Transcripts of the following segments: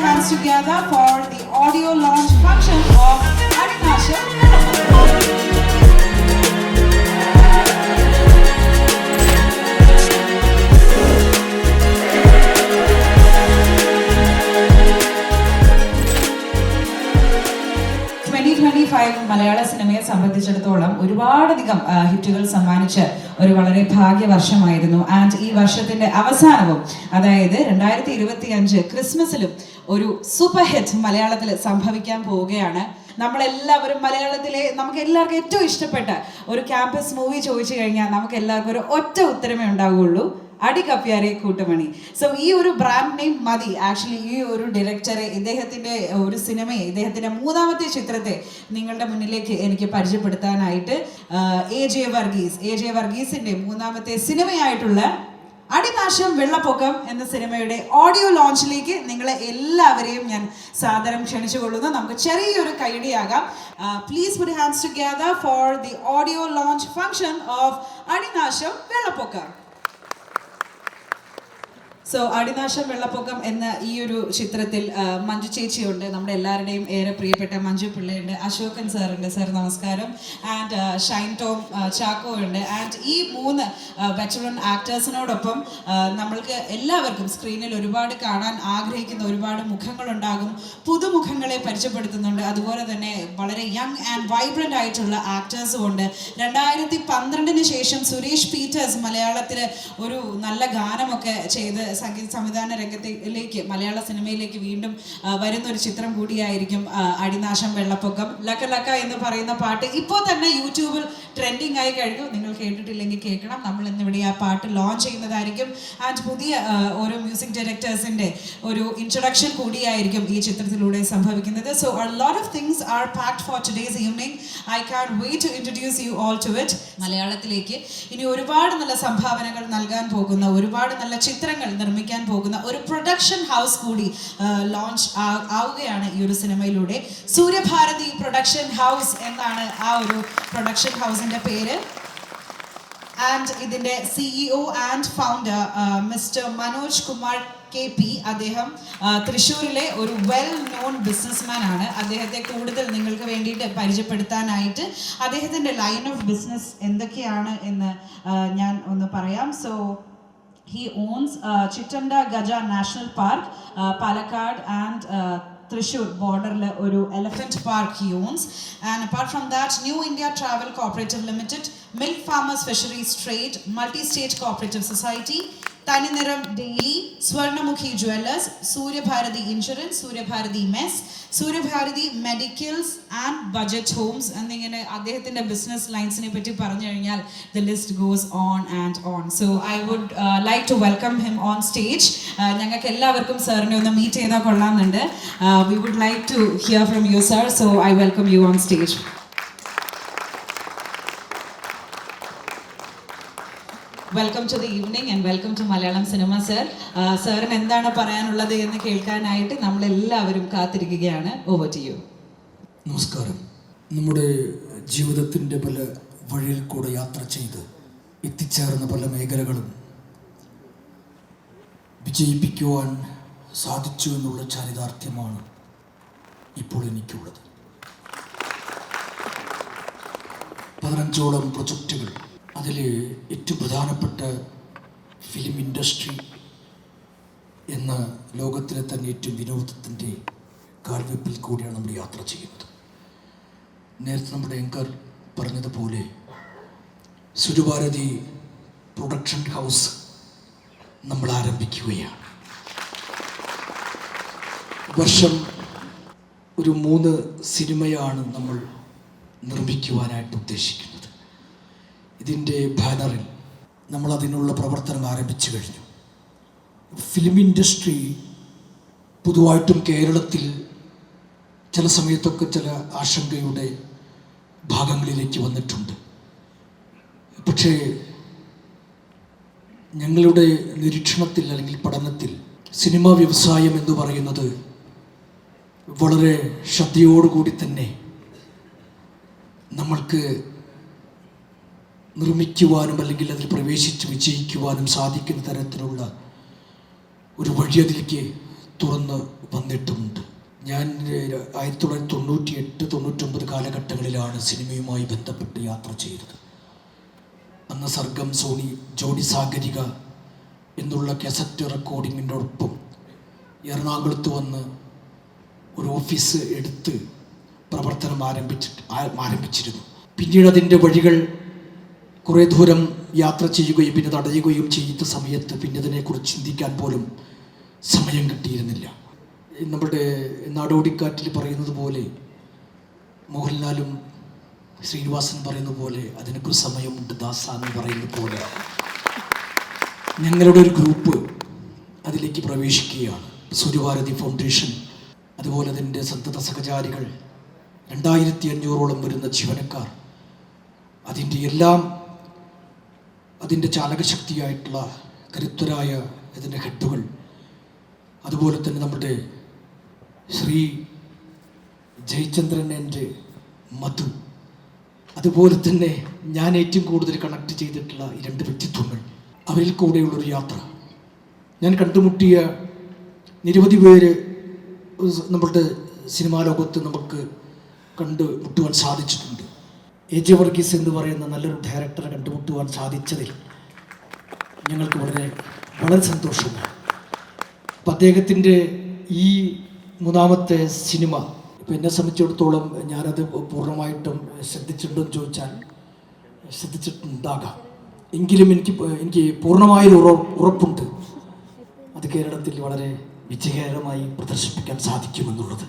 hands together for the audio launch function of Adinasha. മലയാള സിനിമയെ സംബന്ധിച്ചിടത്തോളം ഒരുപാടധികം ഹിറ്റുകൾ സമ്മാനിച്ച ഒരു വളരെ ഭാഗ്യവർഷമായിരുന്നു. ആൻഡ് ഈ വർഷത്തിന്റെ അവസാനവും, അതായത് 2025 ക്രിസ്മസിലും ഒരു സൂപ്പർ ഹിറ്റ് മലയാളത്തിൽ സംഭവിക്കാൻ പോവുകയാണ്. നമ്മളെല്ലാവരും മലയാളത്തിലെ നമുക്ക് എല്ലാവർക്കും ഏറ്റവും ഇഷ്ടപ്പെട്ട ഒരു ക്യാമ്പസ് മൂവി ചോദിച്ചു കഴിഞ്ഞാൽ നമുക്ക് എല്ലാവർക്കും ഒരു ഒറ്റ ഉത്തരമേ ഉണ്ടാവുകയുള്ളൂ, അടി കപ്പ്യാരെ കൂട്ടുമണി. സോ ഈ ഒരു ബ്രാൻഡ് നെയിം മതി ആക്ച്വലി ഈ ഒരു ഡയറക്ടറെ, ഇദ്ദേഹത്തിൻ്റെ ഒരു സിനിമയെ, ഇദ്ദേഹത്തിൻ്റെ മൂന്നാമത്തെ ചിത്രത്തെ നിങ്ങളുടെ മുന്നിലേക്ക് എനിക്ക് പരിചയപ്പെടുത്താനായിട്ട് എ ജെ വർഗീസിൻ്റെ മൂന്നാമത്തെ സിനിമയായിട്ടുള്ള അടിനാശം വെള്ളപ്പൊക്കം എന്ന സിനിമയുടെ ഓഡിയോ ലോഞ്ചിലേക്ക് നിങ്ങളെ എല്ലാവരെയും ഞാൻ സാദരം ക്ഷണിച്ചുകൊള്ളുന്നു. നമുക്ക് ചെറിയൊരു കൈയടിയാകാം. Please put hands together for the audio launch function of Adinasham Vellappokkam. So അടിനാശം വെള്ളപ്പൊക്കം എന്ന ഈ ഒരു ചിത്രത്തിൽ മഞ്ജു ചേച്ചിയുണ്ട്, നമ്മുടെ എല്ലാവരുടെയും ഏറെ പ്രിയപ്പെട്ട മഞ്ജു പിള്ളയുണ്ട്, അശോകൻ സാറുണ്ട്, സാർ നമസ്കാരം, ആൻഡ് ഷൈൻ ടോം ചാക്കോ ഉണ്ട്. ആൻഡ് ഈ 3 വെറ്ററൻ ആക്ടേഴ്സിനോടൊപ്പം നമ്മൾക്ക് എല്ലാവർക്കും സ്ക്രീനിൽ ഒരുപാട് കാണാൻ ആഗ്രഹിക്കുന്ന ഒരുപാട് മുഖങ്ങളുണ്ടാകും, പുതുമുഖങ്ങളെ പരിചയപ്പെടുത്തുന്നുണ്ട്. അതുപോലെ തന്നെ വളരെ യങ് ആൻഡ് വൈബ്രൻ്റ് ആയിട്ടുള്ള ആക്ടേഴ്സും ഉണ്ട്. 2012 ശേഷം സുരേഷ് പീറ്റേഴ്സ് മലയാളത്തിൽ ഒരു നല്ല ഗാനമൊക്കെ ചെയ്ത് സംഗീത സംവിധാന രംഗത്തിലേക്ക് മലയാള സിനിമയിലേക്ക് വീണ്ടും വരുന്നൊരു ചിത്രം കൂടിയായിരിക്കും അടിനാശം വെള്ളപ്പൊക്കം. ലക്ക ലക്ക എന്ന് പറയുന്ന പാട്ട് ഇപ്പോൾ തന്നെ യൂട്യൂബിൽ ട്രെൻഡിങ് ആയി കഴിഞ്ഞു. നിങ്ങൾ കേട്ടിട്ടില്ലെങ്കിൽ കേൾക്കണം. നമ്മൾ ഇന്നിവിടെ ആ പാട്ട് ലോഞ്ച് ചെയ്യുന്നതായിരിക്കും. ആൻഡ് പുതിയ ഓരോ മ്യൂസിക് ഡയറക്ടേഴ്സിൻ്റെ ഒരു ഇൻട്രൊഡക്ഷൻ കൂടിയായിരിക്കും ഈ ചിത്രത്തിലൂടെ സംഭവിക്കുന്നത്. So a lot of things are packed for today's evening. I can't wait to introduce you all to it. മലയാളത്തിലേക്ക് ഇനി ഒരുപാട് നല്ല സംഭാവനകൾ നൽകാൻ പോകുന്ന, ഒരുപാട് നല്ല ചിത്രങ്ങൾ നിർമ്മിക്കാൻ പോകുന്ന ഒരു പ്രൊഡക്ഷൻ ഹൗസ് കൂടി ലോഞ്ച് ആവുകയാണ് ഈ ഒരു സിനിമയിലൂടെ. സൂര്യഭാരതി പ്രൊഡക്ഷൻ ഹൗസ് എന്നാണ് ആ ഒരു പ്രൊഡക്ഷൻ ഹൗസിന്റെ പേര്. ആൻഡ് ഇതിന്റെ CEO and founder mister Manoj Kumar KP, അദ്ദേഹം തൃശ്ശൂരിലെ ഒരു വെൽ നോൺ ബിസിനസ്മാൻ ആണ്. അദ്ദേഹത്തെ കൂടുതൽ നിങ്ങൾക്ക് വേണ്ടിയിട്ട് പരിചയപ്പെടുത്താനായിട്ട് അദ്ദേഹത്തിൻ്റെ ലൈൻ ഓഫ് ബിസിനസ് എന്തൊക്കെയാണ് എന്ന് ഞാൻ ഒന്ന് പറയാം. So he owns Chittanda Gaja National Park, Palakkad and Thrissur border ഒരു elephant park he owns. And apart from that, New India Travel Cooperative Limited, Milk Farmers Fisheries Trade, Multi-State Cooperative Society, Thaniniram daily, Swarnamukhi jewellers, Suryabharathi insurance, Suryabharathi mess, Suryabharathi medicals and budget homes എന്നിങ്ങനെ അദ്ദേഹത്തിൻ്റെ business ലൈൻസിനെ പറ്റി പറഞ്ഞു കഴിഞ്ഞാൽ the list goes on and on. So I would like to welcome him on stage. ഞങ്ങൾക്ക് എല്ലാവർക്കും സാറിനെ ഒന്ന് മീറ്റ് ചെയ്താൽ കൊള്ളാമെന്നുണ്ട്. We would like to hear from you sir. So I welcome you on stage. Welcome to the evening and welcome to Malayalam cinema sir. സാറിന് എന്താണ് പറയാനുള്ളത് എന്ന് കേൾക്കാനായിട്ട് നമ്മളെല്ലാവരും കാത്തിരിക്കുകയാണ്. Over to you. നമസ്കാരം. നമ്മുടെ ജീവിതത്തിൻ്റെ പല വഴിയിൽ കൂടെ യാത്ര ചെയ്ത് എത്തിച്ചേർന്ന പല മേഖലകളും വിജയിപ്പിക്കുവാൻ സാധിച്ചു എന്നുള്ള ചാരിതാർത്ഥ്യമാണ് ഇപ്പോൾ എനിക്കുള്ളത്. 15ഓളം പ്രൊജക്റ്റുകൾ, അതിൽ ഏറ്റവും പ്രധാനപ്പെട്ട ഫിലിം ഇൻഡസ്ട്രി എന്ന ലോകത്തിലെ തന്നെ ഏറ്റവും വിനോദത്തിൻ്റെ കാൽവെപ്പിൽ കൂടിയാണ് നമ്മൾ യാത്ര ചെയ്യുന്നത്. നേരത്തെ നമ്മുടെ ആങ്കർ പറഞ്ഞതുപോലെ സൂര്യഭാരതി പ്രൊഡക്ഷൻ ഹൗസ് നമ്മൾ ആരംഭിക്കുകയാണ്. വർഷം ഒരു 3 സിനിമയാണ് നമ്മൾ നിർമ്മിക്കുവാനായിട്ട് ഉദ്ദേശിക്കുന്നത്. ഇതിൻ്റെ ബാനറിൽ നമ്മൾ അതിനുള്ള പ്രവർത്തനം ആരംഭിച്ചു കഴിഞ്ഞു. ഫിലിം ഇൻഡസ്ട്രി പൊതുവായിട്ടും കേരളത്തിൽ ചില സമയത്തൊക്കെ ചില ആശങ്കയുടെ ഭാഗങ്ങളിലേക്ക് വന്നിട്ടുണ്ട്. പക്ഷേ ഞങ്ങളുടെ നിരീക്ഷണത്തിൽ അല്ലെങ്കിൽ പഠനത്തിൽ സിനിമാ വ്യവസായം എന്ന് പറയുന്നത് വളരെ ശ്രദ്ധയോടുകൂടി തന്നെ നമ്മൾക്ക് നിർമ്മിക്കുവാനും അല്ലെങ്കിൽ അതിൽ പ്രവേശിച്ച് വിജയിക്കുവാനും സാധിക്കുന്ന തരത്തിലുള്ള ഒരു വഴി അതിലേക്ക് തുറന്ന് വന്നിട്ടുമുണ്ട്. ഞാൻ 1998-99 കാലഘട്ടങ്ങളിലാണ് സിനിമയുമായി ബന്ധപ്പെട്ട് യാത്ര ചെയ്തത്. അന്ന് സർഗം, സോണി, ജോഡി സാഗരിക എന്നുള്ള കാസറ്റ് റെക്കോർഡിങ്ങിനോടൊപ്പം എറണാകുളത്ത് വന്ന് ഒരു ഓഫീസ് എടുത്ത് പ്രവർത്തനം ആരംഭിച്ചിരുന്നു. പിന്നീട് അതിൻ്റെ വഴികൾ കുറേ ദൂരം യാത്ര ചെയ്യുകയും പിന്നെ തടയുകയും ചെയ്ത സമയത്ത് പിന്നെ അതിനെക്കുറിച്ച് ചിന്തിക്കാൻ പോലും സമയം കിട്ടിയിരുന്നില്ല. നമ്മുടെ നാടോടിക്കാറ്റിൽ പറയുന്നത് പോലെ, മോഹൻലാലും ശ്രീനിവാസൻ പറയുന്നത് പോലെ, അതിനൊക്കെ സമയമുണ്ട് ദാസ എന്ന് പറയുന്നത് പോലെ ഞങ്ങളുടെ ഒരു ഗ്രൂപ്പ് അതിലേക്ക് പ്രവേശിക്കുകയാണ്. സൂര്യഭാരതി ഫൗണ്ടേഷൻ, അതുപോലെ അതിൻ്റെ സന്തത സഹചാരികൾ, 2500ഓളം വരുന്ന ജീവനക്കാർ, അതിൻ്റെ ചാലകശക്തിയായിട്ടുള്ള കരുത്തരായ അതിൻ്റെ ഹെഡുകൾ, അതുപോലെ തന്നെ നമ്മുടെ ശ്രീ ജയചന്ദ്രൻ ആൻഡ് മധു, അതുപോലെ തന്നെ ഞാൻ ഏറ്റവും കൂടുതൽ കണക്ട് ചെയ്തിട്ടുള്ള ഈ 2 വ്യക്തിത്വങ്ങൾ, അവരിൽ കൂടെയുള്ളൊരു യാത്ര. ഞാൻ കണ്ടുമുട്ടിയ നിരവധി പേര് നമ്മളുടെ സിനിമാ ലോകത്ത് നമുക്ക് കണ്ടുമുട്ടുവാൻ സാധിച്ചിട്ടുണ്ട്. AJ വർഗീസ് എന്ന് പറയുന്ന നല്ലൊരു ഡയറക്ടറെ കണ്ടുമുട്ടുവാൻ സാധിച്ചതിൽ ഞങ്ങൾക്ക് വളരെ വളരെ സന്തോഷമാണ്. അപ്പം അദ്ദേഹത്തിൻ്റെ ഈ 3ാമത്തെ സിനിമ ഇപ്പം എന്നെ സംബന്ധിച്ചിടത്തോളം ഞാനത് പൂർണ്ണമായിട്ടും ശ്രദ്ധിച്ചിട്ടുണ്ടോ എന്ന് ചോദിച്ചാൽ ശ്രദ്ധിച്ചിട്ടുണ്ടാകാം. എങ്കിലും എനിക്ക് പൂർണ്ണമായൊരു ഉറപ്പുണ്ട് അത് കേരളത്തിൽ വളരെ വിജയകരമായി പ്രദർശിപ്പിക്കാൻ സാധിക്കുമെന്നുള്ളത്.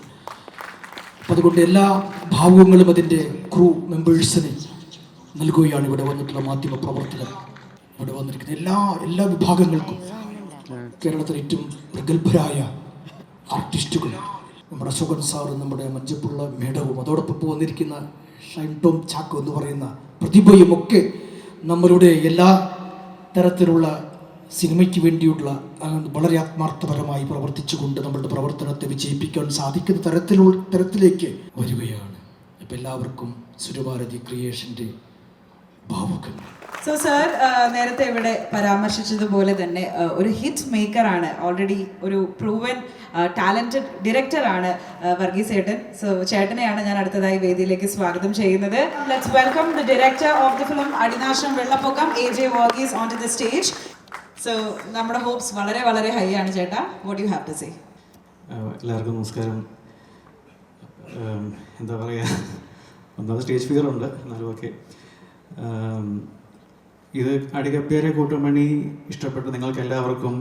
അപ്പം അതുകൊണ്ട് എല്ലാ ഭാവുകങ്ങളും അതിൻ്റെ ക്രൂ മെമ്പേഴ്സിന് നൽകുകയാണ്. ഇവിടെ വന്നിട്ടുള്ള മാധ്യമ പ്രവർത്തകർ, ഇവിടെ വന്നിരിക്കുന്ന എല്ലാ വിഭാഗങ്ങൾക്കും, കേരളത്തിലെ ഏറ്റവും പ്രഗത്ഭരായ ആർട്ടിസ്റ്റുകൾ, നമ്മുടെ അശോകൻ സാറും നമ്മുടെ മഞ്ചപ്പുള്ള മേഡവും, അതോടൊപ്പം വന്നിരിക്കുന്ന ഷൈൻ ടോം ചാക്കോ എന്ന് പറയുന്ന പ്രതിഭയും ഒക്കെ നമ്മളുടെ എല്ലാ തരത്തിലുള്ള സിനിമയ്ക്ക് വേണ്ടിയുള്ള വളരെ ആത്മാർത്ഥപരമായി പ്രവർത്തിച്ചുകൊണ്ട് നമ്മളുടെ പ്രവർത്തനത്തെ വിജയിപ്പിക്കാൻ സാധിക്കുന്ന തരത്തിലേക്ക് വരികയാണ്. അപ്പം എല്ലാവർക്കും സൂര്യഭാരതി ക്രിയേഷൻ്റെ ഭാവുകങ്ങൾ. സോ സർ, നേരത്തെ ഇവിടെ പരാമർശിച്ചതുപോലെ തന്നെ ഒരു ഹിറ്റ് മേക്കറാണ്, ഓൾറെഡി ഒരു പ്രൂവൻ ടാലന്റഡ് ഡയറക്ടറാണ് വർഗീസ് ചേട്ടൻ. സോ ചേട്ടനെയാണ് ഞാൻ അടുത്തതായി വേദിയിലേക്ക് സ്വാഗതം ചെയ്യുന്നത്. Let's welcome the director of the film Adinasham Vellappokkam, AJ Varghese, on to the stage. So നമ്മുടെ ഹോപ്സ് വളരെ വളരെ ഹൈ ആണ് ചേട്ടാ. What you have to say? എല്ലാവർക്കും നമസ്കാരം. എന്താ പറയുക, ഒന്നാമത് സ്റ്റേജ് ഫിയർ ഉണ്ട്, എന്നാലും ഓക്കെ. ഇത് അടികപ്പേരെ കൂട്ടുമണി ഇഷ്ടപ്പെട്ട് നിങ്ങൾക്ക് എല്ലാവർക്കും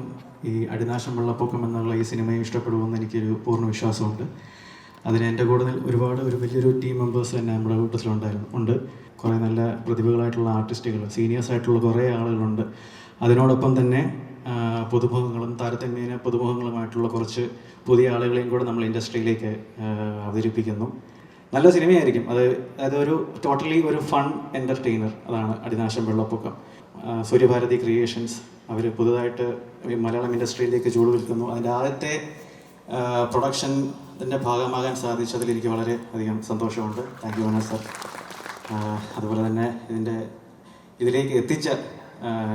ഈ അടിനാശം വെള്ളപ്പൊക്കം എന്നുള്ള ഈ സിനിമയും ഇഷ്ടപ്പെടുമെന്ന് എനിക്കൊരു പൂർണ്ണ വിശ്വാസമുണ്ട്. അതിന് എൻ്റെ കൂടെ ഒരു വലിയൊരു ടീം മെമ്പേഴ്സ് തന്നെ നമ്മുടെ കൂട്ടത്തിലുണ്ട്. കുറേ നല്ല പ്രതിഭകളായിട്ടുള്ള ആർട്ടിസ്റ്റുകൾ, സീനിയേഴ്സ് ആയിട്ടുള്ള കുറേ ആളുകളുണ്ട്. അതിനോടൊപ്പം തന്നെ പുതുമുഖങ്ങളും താരതമ്യേന പുതുമുഖങ്ങളുമായിട്ടുള്ള കുറച്ച് പുതിയ ആളുകളെയും കൂടെ നമ്മൾ ഇൻഡസ്ട്രിയിലേക്ക് അവതരിപ്പിക്കുന്നു. നല്ല സിനിമയായിരിക്കും. അതായത് ഒരു ടോട്ടലി ഒരു ഫൺ എൻ്റർടൈനർ. അതാണ് അടിനാശം വെള്ളപ്പൊക്കം. സൂര്യഭാരതി ക്രിയേഷൻസ് അവർ പുതുതായിട്ട് മലയാളം ഇൻഡസ്ട്രിയിലേക്ക് ചൂടുവെൽക്കുന്നു. അതിൻ്റെ ആദ്യത്തെ പ്രൊഡക്ഷൻ്റെ ഭാഗമാകാൻ സാധിച്ചതിൽ എനിക്ക് വളരെ അധികം സന്തോഷമുണ്ട്. Thank you sir. അതുപോലെ തന്നെ ഇതിലേക്ക് എത്തിച്ച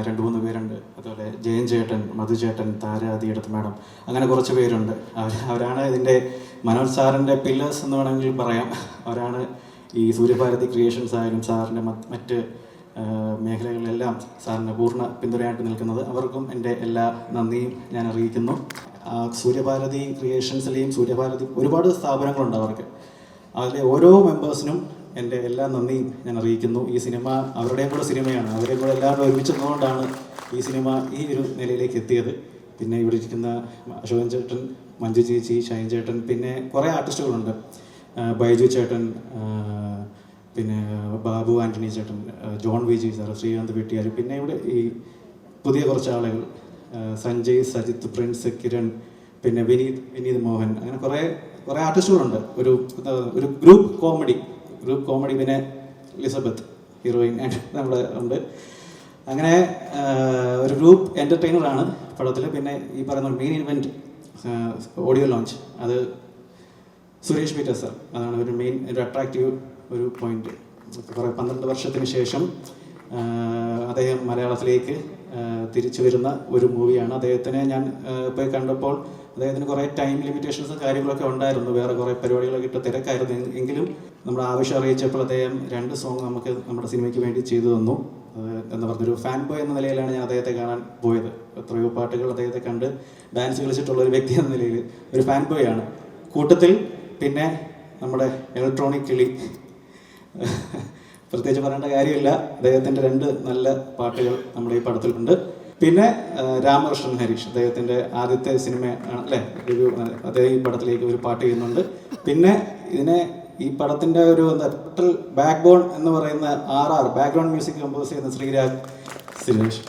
2-3 പേരുണ്ട്. അതുപോലെ ജയൻ ചേട്ടൻ, മധു ചേട്ടൻ, താരാതിയെടുത്ത് മാഡം, അങ്ങനെ കുറച്ച് പേരുണ്ട്. അവരാണ് ഇതിൻ്റെ മനോജ് സാറിൻ്റെ പില്ലേഴ്സ് എന്ന് വേണമെങ്കിൽ പറയാം. അവരാണ് ഈ സൂര്യഭാരതി ക്രിയേഷൻസ് ആയാലും സാറിൻ്റെ മറ്റ് മേഖലകളിലെല്ലാം സാറിൻ്റെ പൂർണ്ണ പിന്തുണയായിട്ട് നിൽക്കുന്നത്. അവർക്കും എൻ്റെ എല്ലാ നന്ദിയും ഞാൻ അറിയിക്കുന്നു. സൂര്യഭാരതി ക്രിയേഷൻസിലെയും സൂര്യഭാരതി ഒരുപാട് സ്ഥാപനങ്ങളുണ്ട് അവർക്ക്. അതിലെ ഓരോ മെമ്പേഴ്സിനും എൻ്റെ എല്ലാ നന്ദിയും ഞാൻ അറിയിക്കുന്നു. ഈ സിനിമ അവരുടെയും കൂടെ സിനിമയാണ്. അവരെയും കൂടെ എല്ലാവരും ഒരുമിച്ചതുകൊണ്ടാണ് ഈ സിനിമ ഈ ഒരു നിലയിലേക്ക് എത്തിയത്. പിന്നെ ഇവിടെ ഇരിക്കുന്ന അശോകൻ ചേട്ടൻ, മഞ്ജു ചേച്ചി, ഷൈൻ ചേട്ടൻ, പിന്നെ കുറേ ആർട്ടിസ്റ്റുകളുണ്ട്. ബൈജു ചേട്ടൻ, പിന്നെ ബാബു ആൻ്റണി ചേട്ടൻ, ജോൺ വിജി സാർ, ശ്രീകാന്ത് വെട്ടിയാർ, പിന്നെ ഇവിടെ ഈ പുതിയ കുറച്ച് ആളുകൾ, സഞ്ജയ്, സജിത്ത്, പ്രിൻസ്, കിരൺ, പിന്നെ വിനീത് മോഹൻ, അങ്ങനെ കുറേ ആർട്ടിസ്റ്റുകളുണ്ട്. ഒരു ഗ്രൂപ്പ് കോമഡി, പിന്നെ എലിസബത്ത് ഹീറോയിൻ നമ്മുടെ ഉണ്ട്. അങ്ങനെ ഒരു ഗ്രൂപ്പ് എൻ്റർടൈനറാണ് പടത്തിൽ. പിന്നെ ഈ പറയുന്ന മെയിൻ ഇവൻറ്റ് ഓഡിയോ ലോഞ്ച്, അത് സുരേഷ് പീറ്റർ സാർ, അതാണ് ഒരു മെയിൻ ഒരു അട്രാക്റ്റീവ് ഒരു പോയിന്റ്. കുറേ 12 വർഷത്തിന് ശേഷം അദ്ദേഹം മലയാളത്തിലേക്ക് തിരിച്ചു വരുന്ന ഒരു മൂവിയാണ്. അദ്ദേഹത്തിനെ ഞാൻ പോയി കണ്ടപ്പോൾ അദ്ദേഹത്തിന് കുറേ ടൈം ലിമിറ്റേഷൻസും കാര്യങ്ങളൊക്കെ ഉണ്ടായിരുന്നു, വേറെ കുറേ പരിപാടികളൊക്കെ ഇട്ട് തിരക്കായിരുന്നു. എങ്കിലും നമ്മുടെ ആവശ്യം അറിയിച്ചപ്പോൾ അദ്ദേഹം 2 സോങ് നമുക്ക് നമ്മുടെ സിനിമയ്ക്ക് വേണ്ടി ചെയ്തു തന്നു. എന്ന് പറഞ്ഞൊരു ഫാൻ ബോയ് എന്ന നിലയിലാണ് ഞാൻ അദ്ദേഹത്തെ കാണാൻ പോയത്. എത്രയോ പാട്ടുകൾ അദ്ദേഹത്തെ കണ്ട് ഡാൻസ് കളിച്ചിട്ടുള്ള ഒരു വ്യക്തി എന്ന നിലയിൽ ഒരു ഫാൻ ബോയ് ആണ്. കൂട്ടത്തിൽ പിന്നെ നമ്മുടെ ഇലക്ട്രോണിക് കിളി, പ്രത്യേകിച്ച് പറയേണ്ട കാര്യമില്ല, അദ്ദേഹത്തിൻ്റെ 2 നല്ല പാട്ടുകൾ നമ്മുടെ ഈ പടത്തിലുണ്ട്. പിന്നെ രാമകൃഷ്ണൻ ഹരീഷ്, അദ്ദേഹത്തിൻ്റെ ആദ്യത്തെ സിനിമ അല്ലേ അദ്ദേഹം ഈ പടത്തിലേക്ക് ഒരു പാട്ട് ചെയ്യുന്നുണ്ട്. പിന്നെ ഈ പടത്തിൻ്റെ ഒരു ടോട്ടൽ ബാക്ക് ബോൺ എന്ന് പറയുന്ന RR ബാക്ക്ഗ്രൗണ്ട് മ്യൂസിക് കമ്പോസ് ചെയ്യുന്ന ശ്രീരാഗ് സുരേഷ്.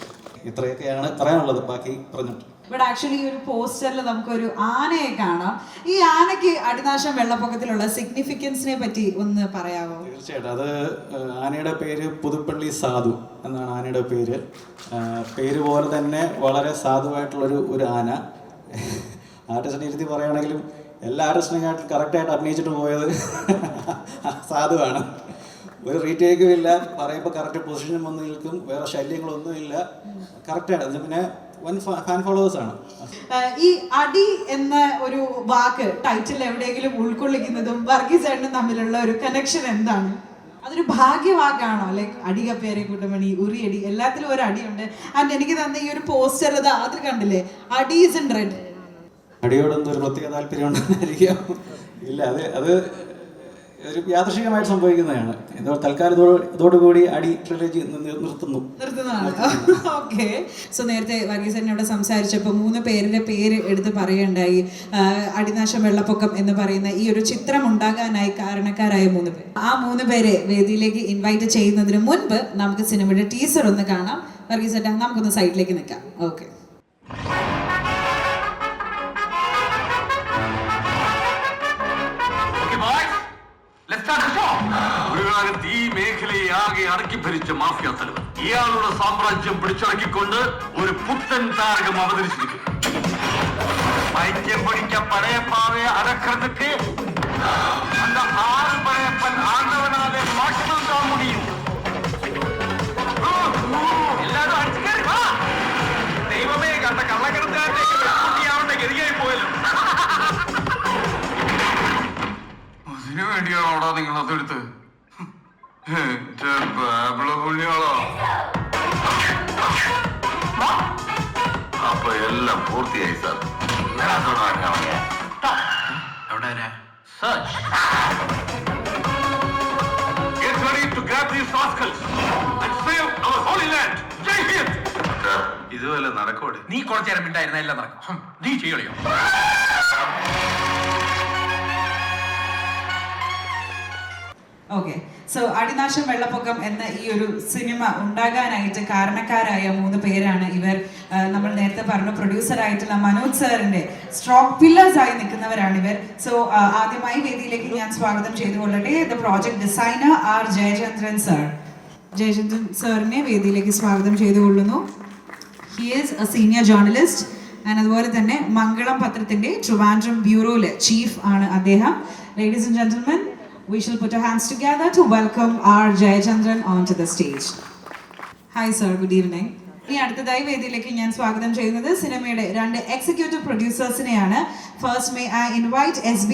ഇത്രയൊക്കെയാണ് പറയാനുള്ളത്, ബാക്കി പറഞ്ഞിട്ട്. ഇവിടെ ആക്ച്വലി ഈ ഒരു പോസ്റ്ററിൽ നമുക്കൊരു ആനയെ കാണാം. ഈ ആനയ്ക്ക് അടിനാശം വെള്ളപ്പൊക്കത്തിലുള്ള സിഗ്നിഫിക്കൻസിനെ പറ്റി ഒന്ന് പറയാമോ? തീർച്ചയായിട്ടും. അത് ആനയുടെ പേര് പുതുപ്പള്ളി സാധു എന്നാണ് ആനയുടെ പേര്. പേര് പോലെ തന്നെ വളരെ സാധുവായിട്ടുള്ളൊരു ആന. ആർട്ടിസ്റ്റിനെ ഇരുത്തി പറയുകയാണെങ്കിലും എല്ലാ ആർട്ടിസ്റ്റിനെക്കാട്ടിൽ കറക്റ്റായിട്ട് അഭിനയിച്ചിട്ട് പോയത് സാധുവാണ്. ഒരു റീടേക്കും ഇല്ല, പറയുമ്പോൾ കറക്റ്റ് പൊസിഷനും ഒന്നും നിൽക്കും, വേറെ ശല്യങ്ങളൊന്നും ഇല്ല, കറക്റ്റാണ്. പിന്നെ വൻ ഫാൻ ഫോളോവേഴ്സ് ആണ്. ഈ അടി എന്ന ഒരു വാക്ക് ടൈറ്റിൽ എവിടെയെങ്കിലും ഉൾക്കൊള്ളിക്കുന്നതും വർഗീസ് ചേട്ടനും തമ്മിലുള്ള ഒരു കണക്ഷൻ എന്താണ്? അതൊരു ഭാഗ്യവാക്കാണോ? ലൈക്ക് അടി കപ്പേരെ കൂട്ടമണി, ഉറിയടി, എല്ലാത്തിലും ഒരു അടിയുണ്ട്. ആൻഡ് എനിക്ക് തന്ന ഈ ഒരു പോസ്റ്റർ അതിൽ കണ്ടില്ലേ, അടി ഈസ് ഇൻ റെഡ്. അടിയോടൊന്നും ഒരു പ്രത്യേക താല്പര്യം ഉണ്ടായിരിക്കാം. ഇല്ല, അത് ഒരു യാദൃശികമായിട്ട് സംഭവിക്കുന്നതാണ്. തൽക്കാലം ഇതോടുകൂടി അടി ട്രിലജി നിർത്തുന്നതാണ്. ഓക്കെ. സോ നേരത്തെ വർഗീസ് എന്നോട് സംസാരിച്ചപ്പോൾ 3 പേരുടെ പേര് എടുത്ത് പറയുണ്ടായി. അടിനാശം വെള്ളപ്പൊക്കം എന്ന് പറയുന്ന ഈ ഒരു ചിത്രം ഉണ്ടാകാനായി കാരണക്കാരായ 3 പേർ. ആ 3 പേരെ വേദിയിലേക്ക് ഇൻവൈറ്റ് ചെയ്യുന്നതിന് മുൻപ് നമുക്ക് സിനിമയുടെ ടീസർ ഒന്ന് കാണാം. വർഗീസ് ചേട്ടാ, നമുക്കൊന്ന് സൈഡിലേക്ക് നിൽക്കാം. ഓക്കെ. ഒരു കാലത്ത് ഈ മേഖലയെ ആകെ അടക്കി ഭരിച്ച മാഫിയ തലവൻ ഇയാളുടെ സാമ്രാജ്യം പിടിച്ചടക്കിക്കൊണ്ട് ഒരു പുത്തൻ താരകം അവതരിച്ചിരിക്കുന്നു. പടിക്ക പടയപ്പാവെ അടக்கிறதுக்கு அந்த 6 படையப்பன் ஆண்டவனாலே மட்டும்தான் முடியும். എല്ലാരും അടിച്ചുകയറി വാ. ദൈവമേ, കണ്ട കള്ളക്കടത്തുകാരുടെ അവന്റെ ഗതിയായി പോയല്ലോ. അതിനു വേണ്ടിയാണോടാ നിങ്ങൾ അതെടുത്ത്? അപ്പൊ എല്ലാം പൂർത്തിയായി സാർ. ഇതുവല്ല നടക്കോടെ. നീ കുറച്ചേരം മിണ്ടായിരുന്ന എല്ലാം നടക്കും. നീ ചെയ്യണോ? ഓക്കെ. സോ അടിനാശം വെള്ളപ്പൊക്കം എന്ന ഈ ഒരു സിനിമ ഉണ്ടാകാനായിട്ട് കാരണക്കാരായ 3 പേരാണ് ഇവർ. നമ്മൾ നേരത്തെ പറഞ്ഞു, പ്രൊഡ്യൂസറായിട്ടുള്ള മനോജ് സാറിന്റെ സ്ട്രോങ് പില്ലേഴ്സ് ആയി നിൽക്കുന്നവരാണ് ഇവർ. സോ ആദ്യമായി വേദിയിലേക്ക് ഞാൻ സ്വാഗതം ചെയ്തുകൊള്ളട്ടെ the project designer R Jayachandran sir. Jayachandran സാറിനെ വേദിയിലേക്ക് സ്വാഗതം ചെയ്തുകൊള്ളുന്നു. He is a senior journalist and അതുപോലെ തന്നെ മംഗളം പത്രത്തിന്റെ ട്രിവാൻഡ്രം ബ്യൂറോയിലെ ചീഫ് ആണ് അദ്ദേഹം. Ladies and gentlemen, we shall put our hands together to welcome R. Jayachandran onto the stage. Hi sir, good evening. ഇനി അടുത്തതായി വേദിയിലേക്ക് ഞാൻ സ്വാഗതം ചെയ്യുന്നത് സിനിമയുടെ 2 എക്സിക്യൂട്ടീവ് പ്രൊഡ്യൂസേഴ്സിനെയാണ്. First may I invite SB